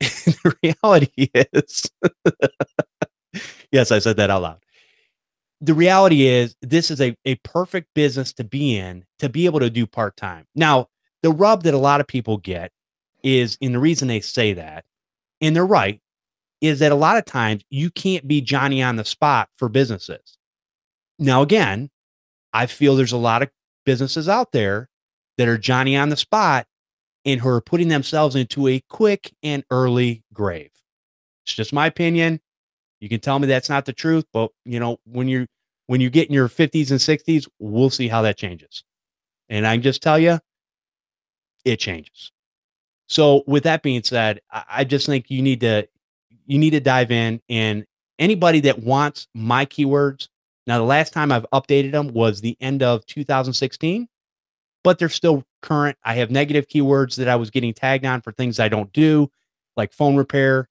Speaker 1: the reality is, yes, I said that out loud. The reality is, this is a perfect business to be in, to be able to do part time. Now, the rub that a lot of people get is, and the reason they say that, and they're right, is that a lot of times you can't be Johnny on the spot for businesses. Now, again, I feel there's a lot of businesses out there that are Johnny on the spot and who are putting themselves into a quick and early grave. It's just my opinion. You can tell me that's not the truth, but you know, when you get in your 50s and 60s, we'll see how that changes. And I can just tell you, it changes. So with that being said, I just think you need to dive in, and anybody that wants my keywords. Now, the last time I've updated them was the end of 2016, but they're still current. I have negative keywords that I was getting tagged on for things I don't do, like phone repair,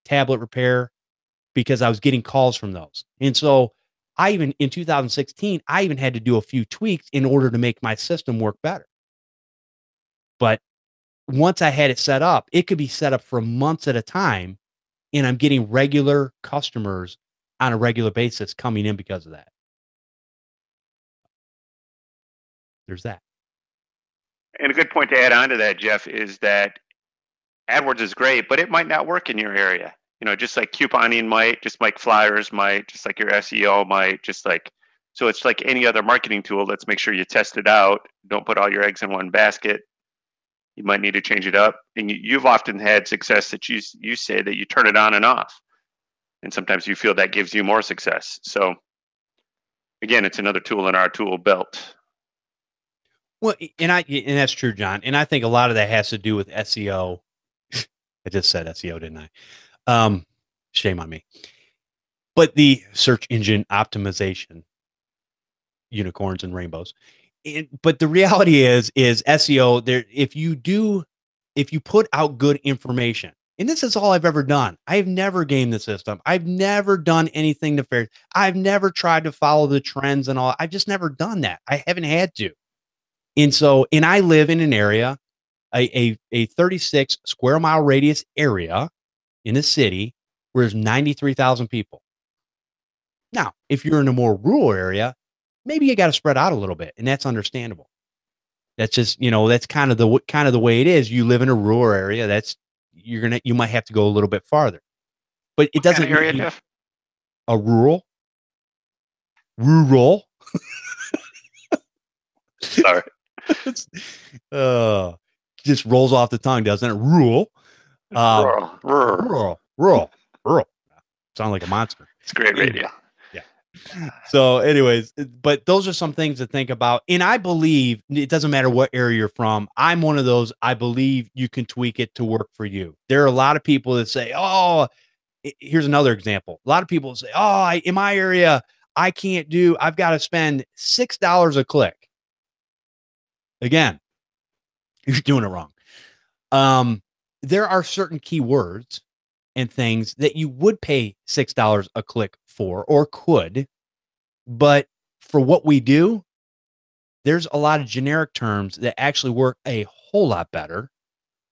Speaker 1: tablet repair, because I was getting calls from those. And so I even in 2016, I even had to do a few tweaks in order to make my system work better. But once I had it set up, it could be set up for months at a time, and I'm getting regular customers on a regular basis coming in because of that. There's that.
Speaker 2: And a good point to add on to that, Jeff, is that AdWords is great, but it might not work in your area. You know, just like couponing might, just like flyers might, just like your SEO might, just like, so it's like any other marketing tool. Let's make sure you test it out. Don't put all your eggs in one basket. You might need to change it up. And you've often had success that you say that you turn it on and off. And sometimes you feel that gives you more success. So again, it's another tool in our tool belt.
Speaker 1: Well, and that's true, John. And I think a lot of that has to do with SEO. I just said SEO, didn't I? Shame on me. But the search engine optimization, unicorns and rainbows. But the reality is SEO there. If you put out good information, and this is all I've ever done. I've never gamed the system. I've never done anything nefarious. I've never tried to follow the trends and all. I've just never done that. I haven't had to. And so, and I live in an area, a 36 square mile radius area in a city where there's 93,000 people. Now, if you're in a more rural area, maybe you got to spread out a little bit, and that's understandable. That's just, you know, that's kind of the way it is. You live in a rural area. You might have to go a little bit farther, but it doesn't
Speaker 2: What kind of area, Jeff?
Speaker 1: A rural.
Speaker 2: Sorry.
Speaker 1: Just rolls off the tongue, doesn't it? Rural. Rural. Sound like a monster.
Speaker 2: It's great radio.
Speaker 1: Yeah. So anyways, but those are some things to think about. And I believe it doesn't matter what area you're from. I'm one of those. I believe you can tweak it to work for you. There are a lot of people that say, oh, here's another example. A lot of people say, oh, in my area, I've got to spend $6 a click. Again, you're doing it wrong. There are certain keywords and things that you would pay $6 a click for, or could, but for what we do, there's a lot of generic terms that actually work a whole lot better.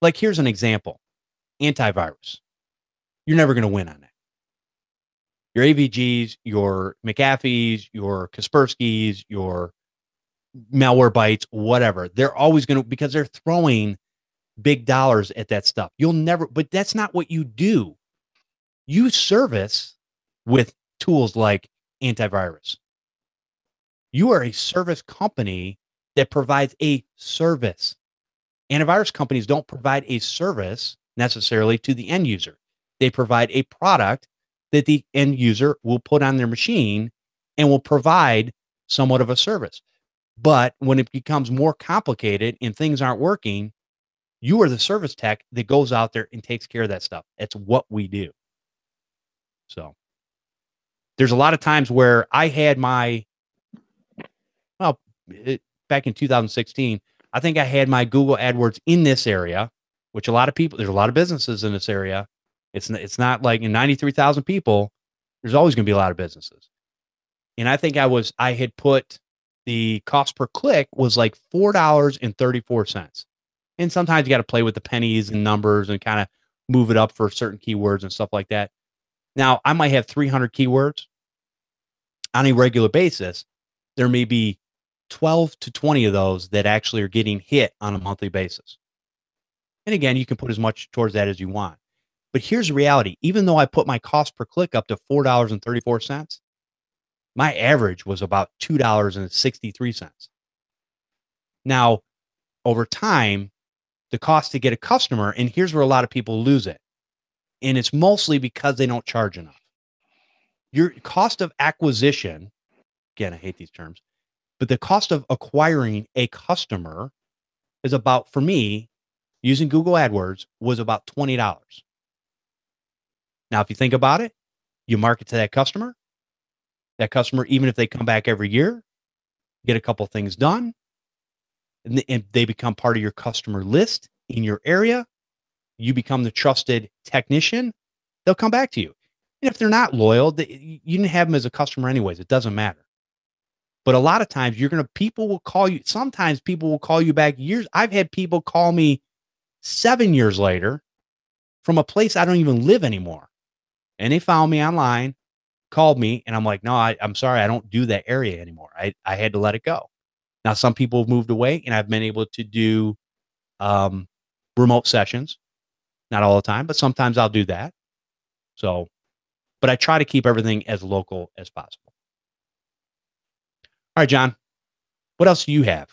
Speaker 1: Like, here's an example: antivirus. You're never going to win on that. Your AVGs, your McAfee's, your Kaspersky's, your Malwarebytes, whatever, they're always going to, because they're throwing big dollars at that stuff. You'll never, but that's not what you do. You service with tools like antivirus. You are a service company that provides a service. Antivirus companies don't provide a service necessarily to the end user. They provide a product that the end user will put on their machine and will provide somewhat of a service. But when it becomes more complicated and things aren't working, you are the service tech that goes out there and takes care of that stuff. It's what we do. So there's a lot of times where I had my, well, back in 2016, I think I had my Google AdWords in this area, which a lot of people, there's a lot of businesses in this area. It's not like in 93,000 people, there's always going to be a lot of businesses. And I think I had put the cost per click was like $4.34. And sometimes you got to play with the pennies and numbers and kind of move it up for certain keywords and stuff like that. Now, I might have 300 keywords on a regular basis. There may be 12 to 20 of those that actually are getting hit on a monthly basis. And again, you can put as much towards that as you want. But here's the reality. Even though I put my cost per click up to $4.34, my average was about $2.63. Now, over time, the cost to get a customer, and here's where a lot of people lose it. And it's mostly because they don't charge enough. Your cost of acquisition, again, I hate these terms, but the cost of acquiring a customer is about, for me, using Google AdWords, was about $20. Now, if you think about it, you market to that customer, even if they come back every year, get a couple things done, and they become part of your customer list in your area, you become the trusted technician, they'll come back to you. And if they're not loyal, you didn't have them as a customer anyways. It doesn't matter. But a lot of times people will call you. Sometimes people will call you back years. I've had people call me 7 years later from a place I don't even live anymore. And they found me online, called me, and I'm like, no, I'm sorry. I don't do that area anymore. I had to let it go. Now, some people have moved away and I've been able to do remote sessions. Not all the time, but sometimes I'll do that. So, but I try to keep everything as local as possible. All right, John, what else do you have?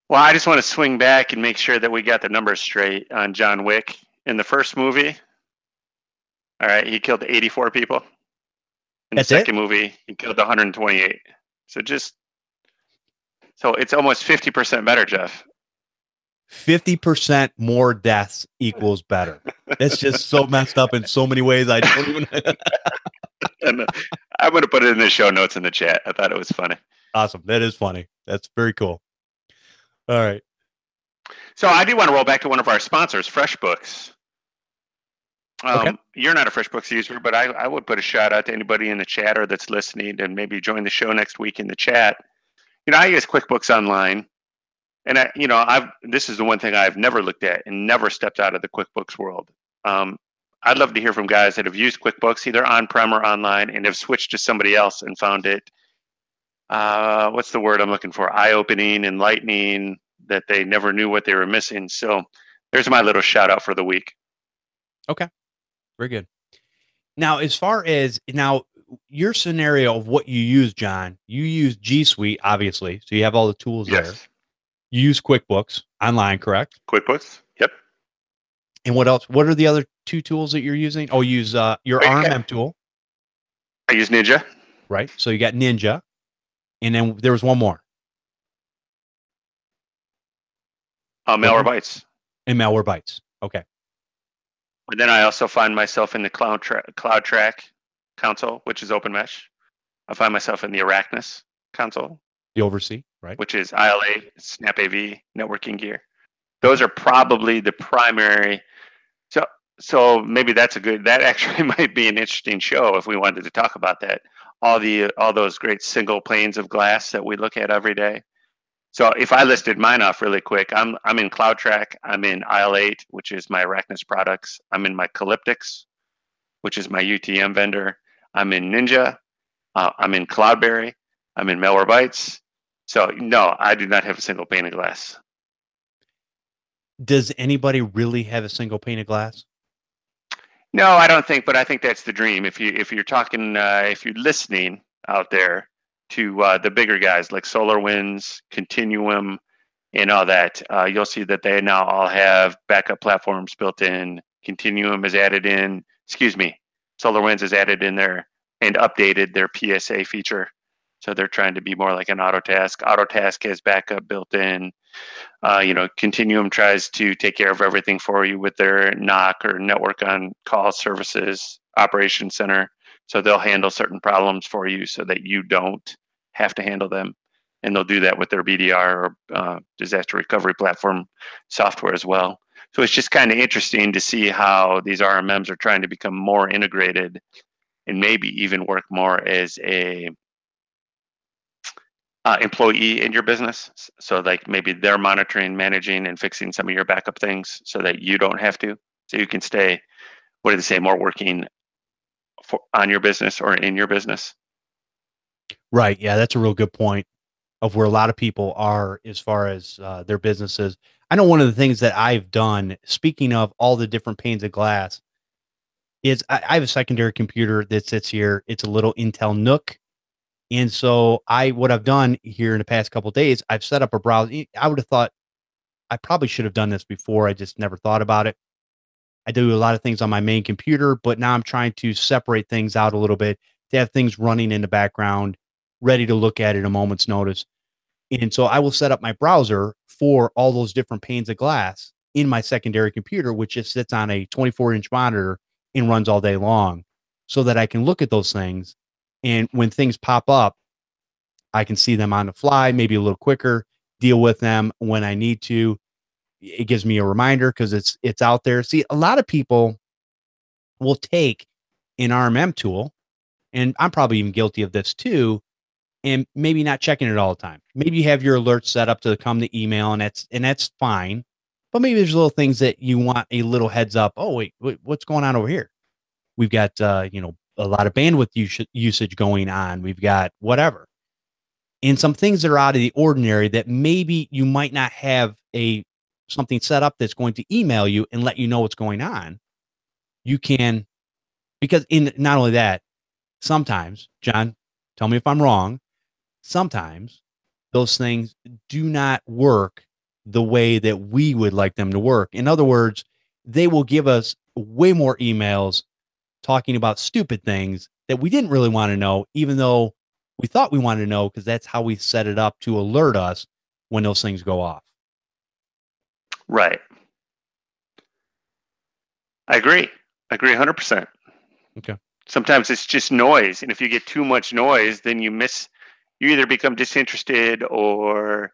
Speaker 2: Well, I just want to swing back and make sure that we got the numbers straight on John Wick. In the first movie, all right, he killed 84 people. In the second movie, he killed 128. So it's almost 50% better, Jeff.
Speaker 1: 50% more deaths equals better. That's just so messed up in so many ways. I don't even.
Speaker 2: And I'm going to put it in the show notes in the chat. I thought it was funny.
Speaker 1: Awesome. That is funny. That's very cool. All right.
Speaker 2: So I do want to roll back to one of our sponsors, FreshBooks.
Speaker 1: Okay.
Speaker 2: You're not a FreshBooks user, but I would put a shout out to anybody in the chat or that's listening and maybe join the show next week in the chat. I use QuickBooks Online. And this is the one thing I've never looked at and never stepped out of the QuickBooks world. I'd love to hear from guys that have used QuickBooks either on-prem or online and have switched to somebody else and found it, what's the word I'm looking for? Eye-opening, enlightening, that they never knew what they were missing. So there's my little shout out for the week.
Speaker 1: Okay. Very good. Now, as far as your scenario of what you use, John, you use G Suite, obviously. So you have all the tools there. You use QuickBooks Online, correct?
Speaker 2: QuickBooks, yep.
Speaker 1: And what else? What are the other two tools that you're using? Oh, you use your RMM tool.
Speaker 2: I use Ninja.
Speaker 1: Right. So you got Ninja. And then there was one more.
Speaker 2: Malwarebytes.
Speaker 1: And Malwarebytes. Okay.
Speaker 2: And then I also find myself in the CloudTrack console, which is OpenMesh. I find myself in the Arachnus console.
Speaker 1: The Oversee, right?
Speaker 2: Which is ILA, SnapAV, networking gear. Those are probably the primary. So maybe that actually might be an interesting show if we wanted to talk about that. All those great single panes of glass that we look at every day. So if I listed mine off really quick, I'm in CloudTrack, I'm in IL8, which is my Arachnus products. I'm in my Calyptix, which is my UTM vendor. I'm in Ninja. I'm in Cloudberry. I'm in Malwarebytes. So no, I do not have a single pane of glass.
Speaker 1: Does anybody really have a single pane of glass?
Speaker 2: No, I don't think, but I think that's the dream. If you're talking, if you're listening out there to the bigger guys like SolarWinds, Continuum, and all that, you'll see that they now all have backup platforms built in. Continuum is added in. Excuse me, SolarWinds has added in there and updated their PSA feature. So they're trying to be more like an Autotask. Autotask has backup built in. Continuum tries to take care of everything for you with their NOC or network on call services operations center. So they'll handle certain problems for you so that you don't have to handle them. And they'll do that with their BDR or disaster recovery platform software as well. So it's just kind of interesting to see how these RMMs are trying to become more integrated and maybe even work more as a employee in your business. So like maybe they're monitoring, managing, and fixing some of your backup things so that you don't have to. So you can stay, what do they say, more working on your business or in your business.
Speaker 1: Right. Yeah, that's a real good point of where a lot of people are as far as their businesses. I know one of the things that I've done, speaking of all the different panes of glass, is I have a secondary computer that sits here. It's a little Intel Nook. And so what I've done here in the past couple of days, I've set up a browser. I would have thought I probably should have done this before. I just never thought about it. I do a lot of things on my main computer, but now I'm trying to separate things out a little bit to have things running in the background, ready to look at a moment's notice. And so I will set up my browser for all those different panes of glass in my secondary computer, which just sits on a 24-inch monitor and runs all day long so that I can look at those things. And when things pop up, I can see them on the fly, maybe a little quicker, deal with them when I need to. It gives me a reminder because it's out there. See, a lot of people will take an RMM tool, and I'm probably even guilty of this too, and maybe not checking it all the time. Maybe you have your alerts set up to come to email, and that's fine. But maybe there's little things that you want a little heads up. Oh, wait, what's going on over here? We've got a lot of bandwidth usage going on. We've got whatever. And some things that are out of the ordinary that maybe you might not have something set up that's going to email you and let you know what's going on. You can, because in not only that, sometimes, John, tell me if I'm wrong, sometimes those things do not work the way that we would like them to work. In other words, they will give us way more emails talking about stupid things that we didn't really want to know, even though we thought we wanted to know, because that's how we set it up to alert us when those things go off.
Speaker 2: Right. I agree 100%.
Speaker 1: Okay.
Speaker 2: Sometimes it's just noise. And if you get too much noise, then you either become disinterested or,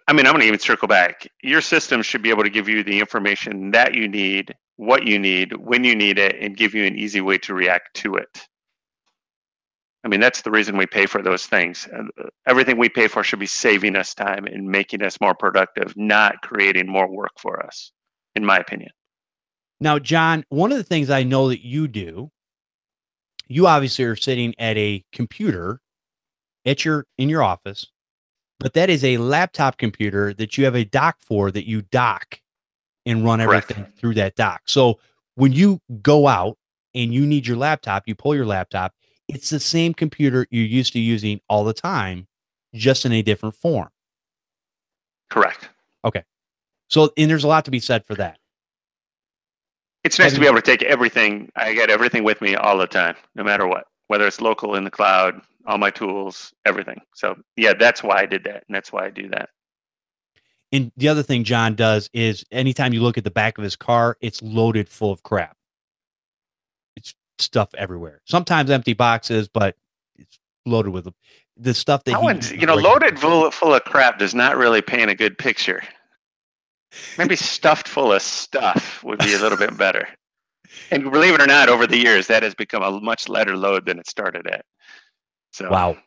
Speaker 2: I'm going to even circle back. Your system should be able to give you the information that you need, what you need, when you need it, and give you an easy way to react to it. That's the reason we pay for those things. Everything we pay for should be saving us time and making us more productive, not creating more work for us, in my opinion.
Speaker 1: Now, John, one of the things I know that you do, you obviously are sitting at a computer in your office, but that is a laptop computer that you have a dock for, that you dock and run everything through that dock. So when you go out and you need your laptop, you pull your laptop, it's the same computer you're used to using all the time, just in a different form.
Speaker 2: Correct.
Speaker 1: Okay. So, and there's a lot to be said for that.
Speaker 2: It's nice to be able to take everything. I got everything with me all the time, no matter what, whether it's local, in the cloud, all my tools, everything. So yeah, that's why I did that. And that's why I do that.
Speaker 1: And the other thing John does is anytime you look at the back of his car, it's loaded full of crap. It's stuff everywhere. Sometimes empty boxes, but it's loaded with the stuff that
Speaker 2: loaded full of crap does not really paint a good picture. Maybe stuffed full of stuff would be a little bit better. And believe it or not, over the years, that has become a much lighter load than it started at. So
Speaker 1: wow.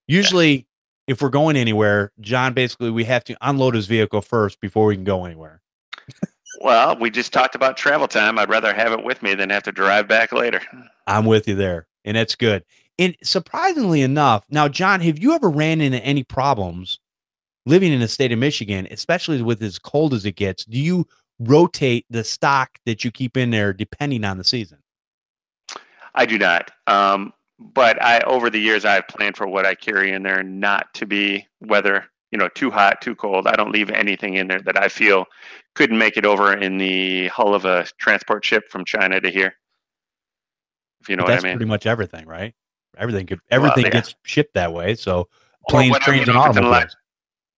Speaker 1: Usually, if we're going anywhere, John, basically we have to unload his vehicle first before we can go anywhere.
Speaker 2: Well, we just talked about travel time. I'd rather have it with me than have to drive back later.
Speaker 1: I'm with you there, and that's good. And surprisingly enough, now, John, have you ever ran into any problems living in the state of Michigan, especially with as cold as it gets? Do you rotate the stock that you keep in there depending on the season?
Speaker 2: I do not. But over the years, I've planned for what I carry in there not to be weather, too hot, too cold. I don't leave anything in there that I feel couldn't make it over in the hull of a transport ship from China to here. if you know
Speaker 1: But
Speaker 2: what I
Speaker 1: that's
Speaker 2: mean.
Speaker 1: pretty much everything, right?
Speaker 2: Well,
Speaker 1: Everything
Speaker 2: yeah.
Speaker 1: gets shipped that way. So
Speaker 2: Or
Speaker 1: planes,
Speaker 2: whatever,
Speaker 1: trains, and
Speaker 2: if it's an
Speaker 1: automobiles.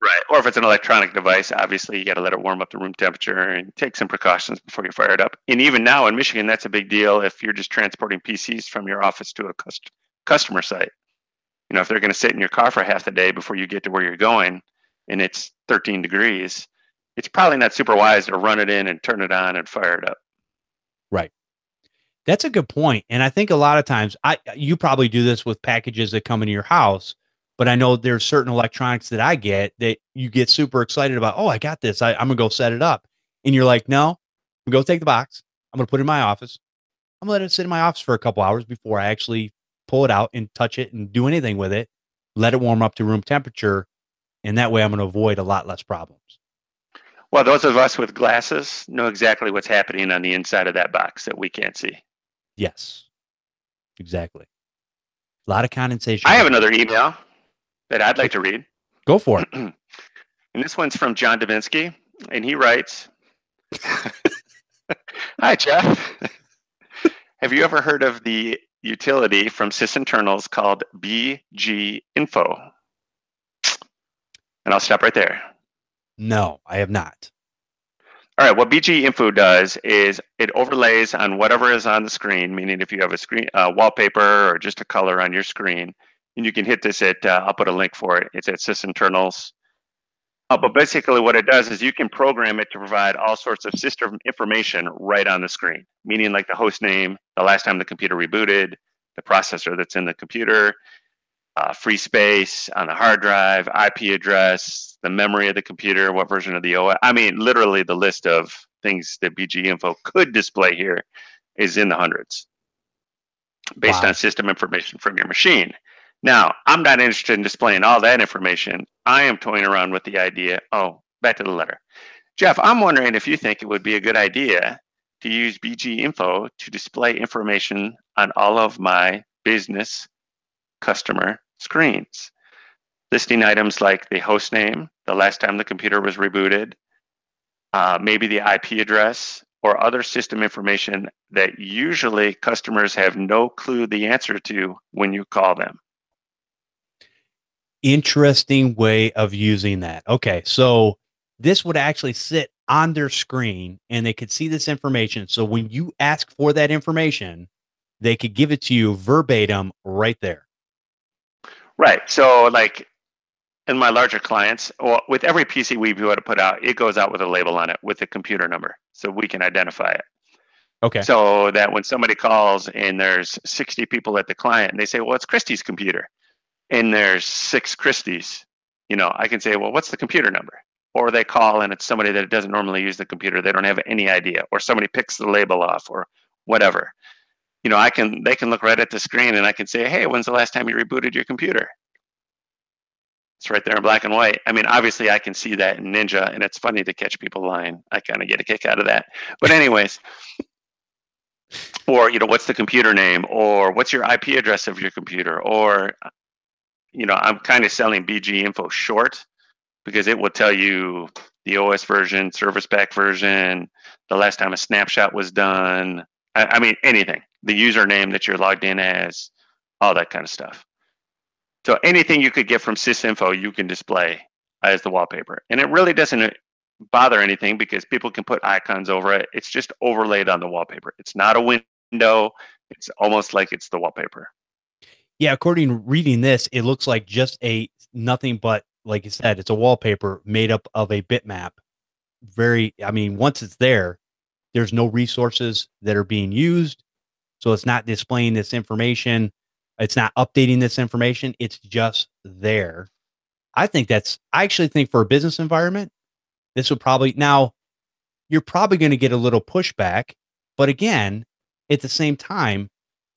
Speaker 2: right, or if it's an electronic device, obviously you got to let it warm up to room temperature and take some precautions before you fire it up. And even now in Michigan, that's a big deal if you're just transporting PCs from your office to a customer site. If they're going to sit in your car for half the day before you get to where you're going, and it's 13 degrees, it's probably not super wise to run it in and turn it on and fire it up.
Speaker 1: Right. That's a good point. And I think a lot of times you probably do this with packages that come into your house, but I know there's certain electronics that I get that you get super excited about. Oh, I got this. I'm gonna go set it up. And you're like, no, I'm gonna go take the box. I'm gonna put it in my office. I'm gonna let it sit in my office for a couple hours before I actually pull it out and touch it and do anything with it. Let it warm up to room temperature. And that way I'm gonna avoid a lot less problems.
Speaker 2: Well, those of us with glasses know exactly what's happening on the inside of that box that we can't see.
Speaker 1: Yes, exactly. A lot of condensation
Speaker 2: I have
Speaker 1: going on.
Speaker 2: another email that I'd like to read.
Speaker 1: Go for it.
Speaker 2: And this one's from John Dubinsky, and he writes, Hi, Jeff. Have you ever heard of the utility from sysinternals called BG Info? And I'll stop right there.
Speaker 1: No, I have not.
Speaker 2: All right, what BG Info does is it overlays on whatever is on the screen, meaning if you have a screen wallpaper or just a color on your screen, and you can hit this at, I'll put a link for it. It's at sysinternals. But basically what it does is you can program it to provide all sorts of system information right on the screen, meaning like the host name, the last time the computer rebooted, the processor that's in the computer, free space on the hard drive, IP address, the memory of the computer, what version of the OS. I mean, literally the list of things that BG Info could display here is in the hundreds based on system information from your machine. Now, I'm not interested in displaying all that information. I am toying around with the idea. Oh, back to the letter. Jeff, I'm wondering if you think it would be a good idea to use BG Info to display information on all of my business customer screens, listing items like the host name, the last time the computer was rebooted, maybe the IP address, or other system information that usually customers have no clue the answer to when you call them.
Speaker 1: Interesting way of using that. Okay, so this would actually sit on their screen and they could see this information. So when you ask for that information, they could give it to you verbatim right there.
Speaker 2: Right. So like in my larger clients, well, with every PC we want to put out, it goes out with a label on it with the computer number so we can identify it.
Speaker 1: Okay.
Speaker 2: So that when somebody calls and there's 60 people at the client and they say, well, it's Christy's computer, and there's 6 Christys, I can say, well, what's the computer number? Or they call and it's somebody that doesn't normally use the computer. They don't have any idea, or somebody picks the label off or whatever. They can look right at the screen and I can say, hey, when's the last time you rebooted your computer? It's right there in black and white. I mean, obviously I can see that in Ninja, and it's funny to catch people lying. I kind of get a kick out of that. But anyways, or, what's the computer name, or what's your IP address of your computer, or, I'm kind of selling BG Info short because it will tell you the OS version, service pack version, the last time a snapshot was done. I mean, anything, the username that you're logged in as, all that kind of stuff. So anything you could get from sysinfo, you can display as the wallpaper. And it really doesn't bother anything because people can put icons over it. It's just overlaid on the wallpaper. It's not a window. It's almost like it's the wallpaper.
Speaker 1: Yeah, according to reading this, it looks like just nothing but, like you said, it's a wallpaper made up of a bitmap. Once it's there, there's no resources that are being used. So it's not displaying this information. It's not updating this information. It's just there. I actually think for a business environment, this would now you're probably going to get a little pushback. But again, at the same time,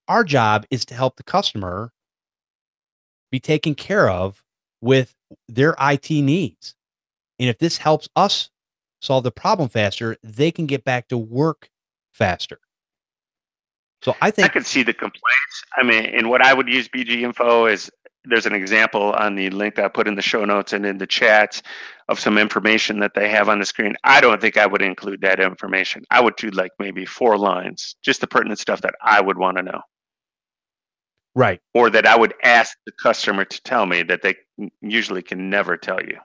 Speaker 1: our job is to help the customer be taken care of with their IT needs. And if this helps us solve the problem faster, they can get back to work faster. So I
Speaker 2: could see the complaints. I mean, and what I would use BG Info is there's an example on the link I put in the show notes and in the chat of some information that they have on the screen. I don't think I would include that information. I would do like maybe 4 lines, just the pertinent stuff that I would want to know.
Speaker 1: Right.
Speaker 2: or that I would ask the customer to tell me that they usually can never tell you.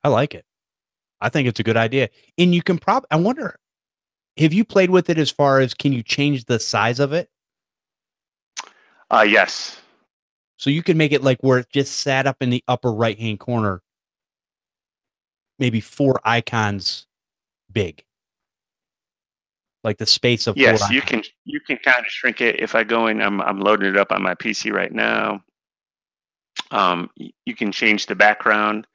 Speaker 1: I like it. I think it's a good idea. And you can probably, I wonder, have you played with it as far as can you change the size of it?
Speaker 2: Yes.
Speaker 1: So you can make it like where it just sat up in the upper right hand corner, maybe 4 icons big, like the space of 4
Speaker 2: Yes, you
Speaker 1: icons.
Speaker 2: can kind of shrink it. If I go in, I'm loading it up on my PC right now. You can change the background,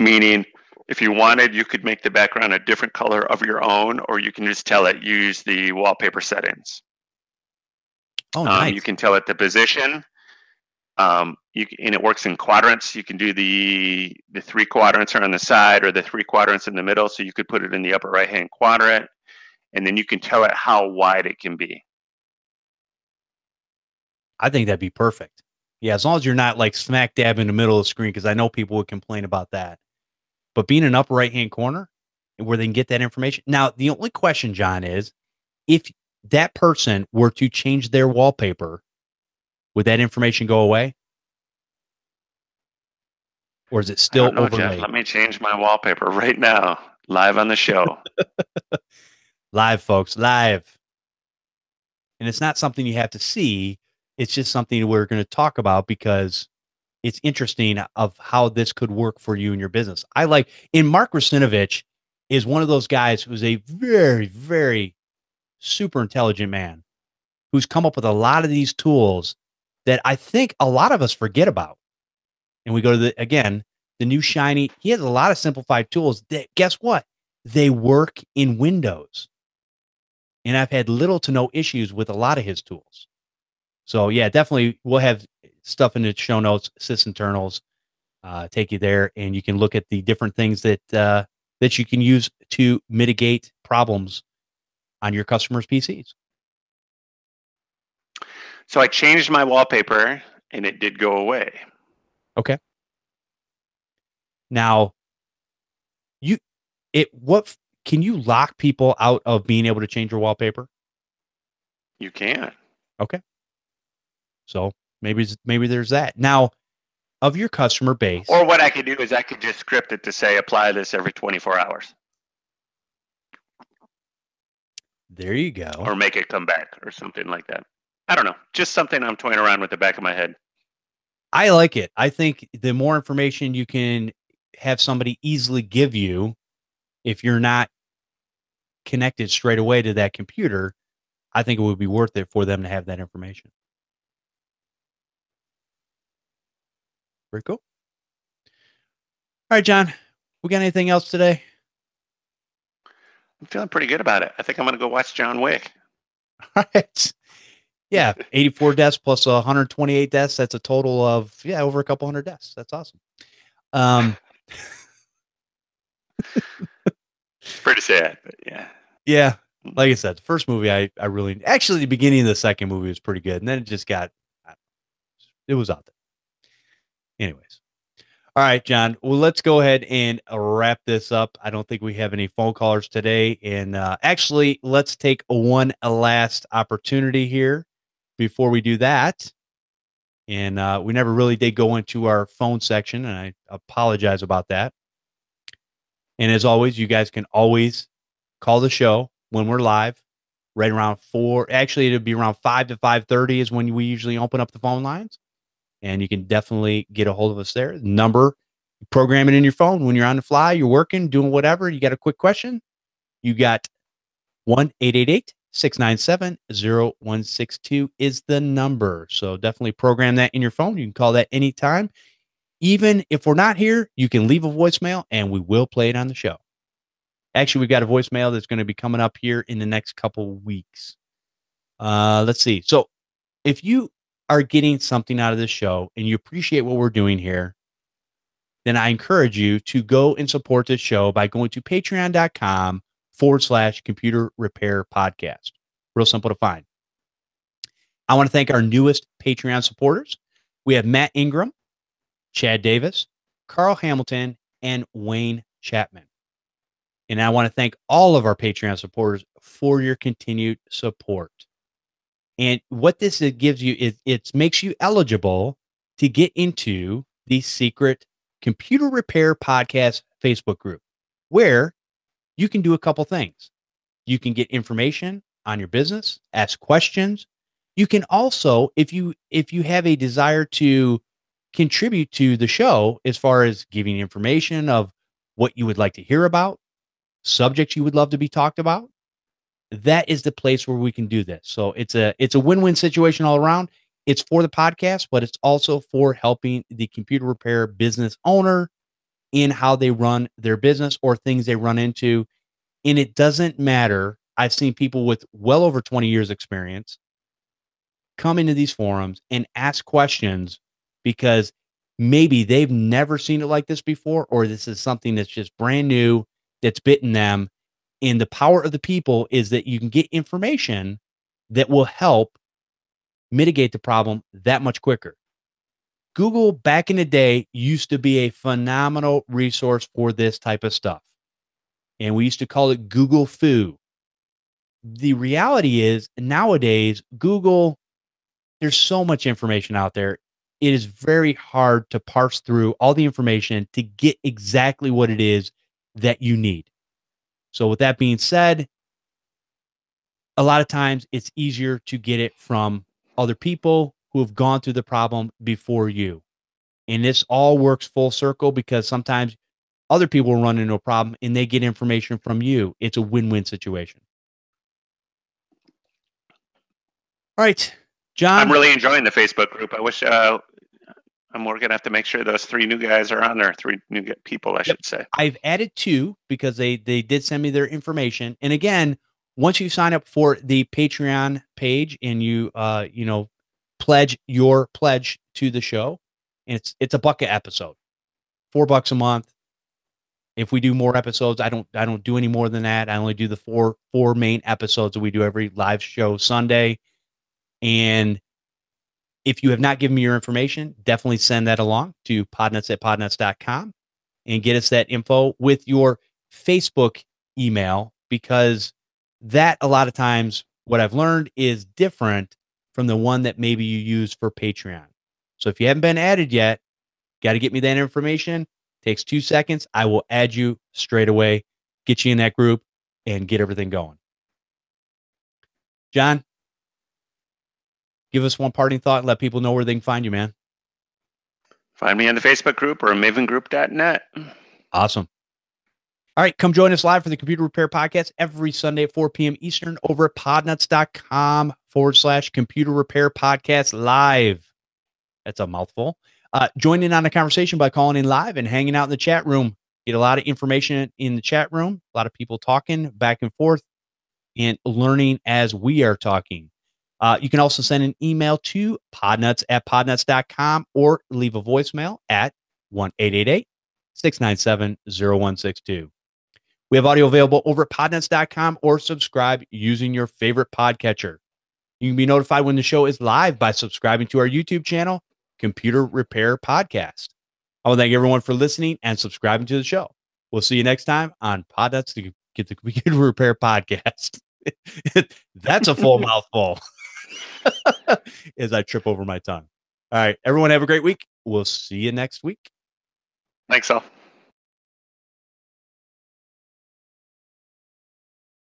Speaker 2: meaning if you wanted, you could make the background a different color of your own, or you can just tell it use the wallpaper settings.
Speaker 1: Oh, nice.
Speaker 2: You can tell it the position. And it works in quadrants. You can do the 3 quadrants are on the side or the 3 quadrants in the middle. So you could put it in the upper right hand quadrant, and then you can tell it how wide it can be.
Speaker 1: I think that'd be perfect. Yeah, as long as you're not like smack dab in the middle of the screen, because I know people would complain about that. But being an upper right hand corner and where they can get that information. Now, the only question, John, is if that person were to change their wallpaper, would that information go away? Or is it
Speaker 2: I
Speaker 1: still
Speaker 2: don't know, Jeff.
Speaker 1: overlaid?
Speaker 2: Let me change my wallpaper right now, live on the show.
Speaker 1: Live, folks, live. And it's not something you have to see. It's just something we're going to talk about because it's interesting of how this could work for you in your business. Mark Rusinovich is one of those guys who's a very, very super intelligent man who's come up with a lot of these tools that I think a lot of us forget about. And we go to the new shiny, he has a lot of simplified tools that guess what? They work in Windows. And I've had little to no issues with a lot of his tools. So yeah, definitely we'll have stuff in the show notes, sysinternals, take you there, and you can look at the different things that you can use to mitigate problems on your customers' PCs.
Speaker 2: So I changed my wallpaper, and it did go away.
Speaker 1: Okay. Now, what can you lock people out of being able to change your wallpaper?
Speaker 2: You can.
Speaker 1: Okay. So maybe there's that. Now, of your customer base.
Speaker 2: Or what I could do is I could just script it to say apply this every 24 hours.
Speaker 1: There you go.
Speaker 2: Or make it come back or something like that. I don't know. Just something I'm toying around with the back of my head.
Speaker 1: I like it. I think the more information you can have somebody easily give you, if you're not connected straight away to that computer, I think it would be worth it for them to have that information. Very cool. All right, John, we got anything else today?
Speaker 2: I'm feeling pretty good about it. I think I'm going to go watch John Wick.
Speaker 1: All right. Yeah, 84 deaths plus 128 deaths. That's a total of, over a couple hundred deaths. That's awesome.
Speaker 2: Pretty sad, but yeah.
Speaker 1: Yeah. Like I said, the first movie, I really, actually, the beginning of the second movie was pretty good. And then it just it was out there. Anyways. All right, John. Well, let's go ahead and wrap this up. I don't think we have any phone callers today. And actually, let's take one last opportunity here before we do that. And we never really did go into our phone section, and I apologize about that. And as always, you guys can always call the show when we're live, right around 4. Actually, it'll be around 5 to 5:30 is when we usually open up the phone lines. And you can definitely get a hold of us there. Number, program it in your phone when you're on the fly, you're working, doing whatever. You got a quick question. You got 1-888-697-0162 is the number. So definitely program that in your phone. You can call that anytime. Even if we're not here, you can leave a voicemail and we will play it on the show. Actually, we've got a voicemail that's going to be coming up here in the next couple of weeks. Let's see. So if you are getting something out of this show and you appreciate what we're doing here, then I encourage you to go and support this show by going to patreon.com/computer repair podcast. Real simple to find. I want to thank our newest Patreon supporters. We have Matt Ingram, Chad Davis, Carl Hamilton, and Wayne Chapman. And I want to thank all of our Patreon supporters for your continued support. And what this gives you is it makes you eligible to get into the secret computer repair podcast Facebook group, where you can do a couple things. You can get information on your business, ask questions. You can also, if you have a desire to contribute to the show as far as giving information of what you would like to hear about, subjects you would love to be talked about, that is the place where we can do this. So it's a win-win situation all around. It's for the podcast, but it's also for helping the computer repair business owner in how they run their business or things they run into. And it doesn't matter. I've seen people with well over 20 years experience come into these forums and ask questions because maybe they've never seen it like this before, or this is something that's just brand new that's bitten them. And the power of the people is that you can get information that will help mitigate the problem that much quicker. Google back in the day used to be a phenomenal resource for this type of stuff. And we used to call it Google Foo. The reality is nowadays, Google, there's so much information out there. It is very hard to parse through all the information to get exactly what it is that you need. So with that being said, a lot of times it's easier to get it from other people who have gone through the problem before you. And this all works full circle because sometimes other people run into a problem and they get information from you. It's a win-win situation. All right, John.
Speaker 2: I'm really enjoying the Facebook group. I wish we're gonna have to make sure those 3 new guys are on there. 3 new people, I should say.
Speaker 1: I've added 2 because they did send me their information. And again, once you sign up for the Patreon page and you pledge your pledge to the show, and it's $1 episode, $4 a month. If we do more episodes, I don't do any more than that. I only do the four main episodes that we do every live show Sunday. And if you have not given me your information, definitely send that along to podnutz@podnutz.com and get us that info with your Facebook email, because that a lot of times what I've learned is different from the one that maybe you use for Patreon. So if you haven't been added yet, got to get me that information. Takes 2 seconds. I will add you straight away, get you in that group, and get everything going. John, give us one parting thought and let people know where they can find you, man.
Speaker 2: Find me on the Facebook group or mavengroup.net.
Speaker 1: Awesome. All right, come join us live for the Computer Repair Podcast every Sunday at 4 p.m. Eastern over at podnutz.com/Computer Repair Podcast live. That's a mouthful. Join in on the conversation by calling in live and hanging out in the chat room. Get a lot of information in the chat room, a lot of people talking back and forth and learning as we are talking. You can also send an email to podnutz@podnutz.com or leave a voicemail at 1-888-697-0162. We have audio available over at podnutz.com or subscribe using your favorite podcatcher. You can be notified when the show is live by subscribing to our YouTube channel, Computer Repair Podcast. I want to thank everyone for listening and subscribing to the show. We'll see you next time on Podnutz to get the Computer Repair Podcast. That's a full mouthful as I trip over my tongue. All right, everyone have a great week. We'll see you next week.
Speaker 2: Thanks, all.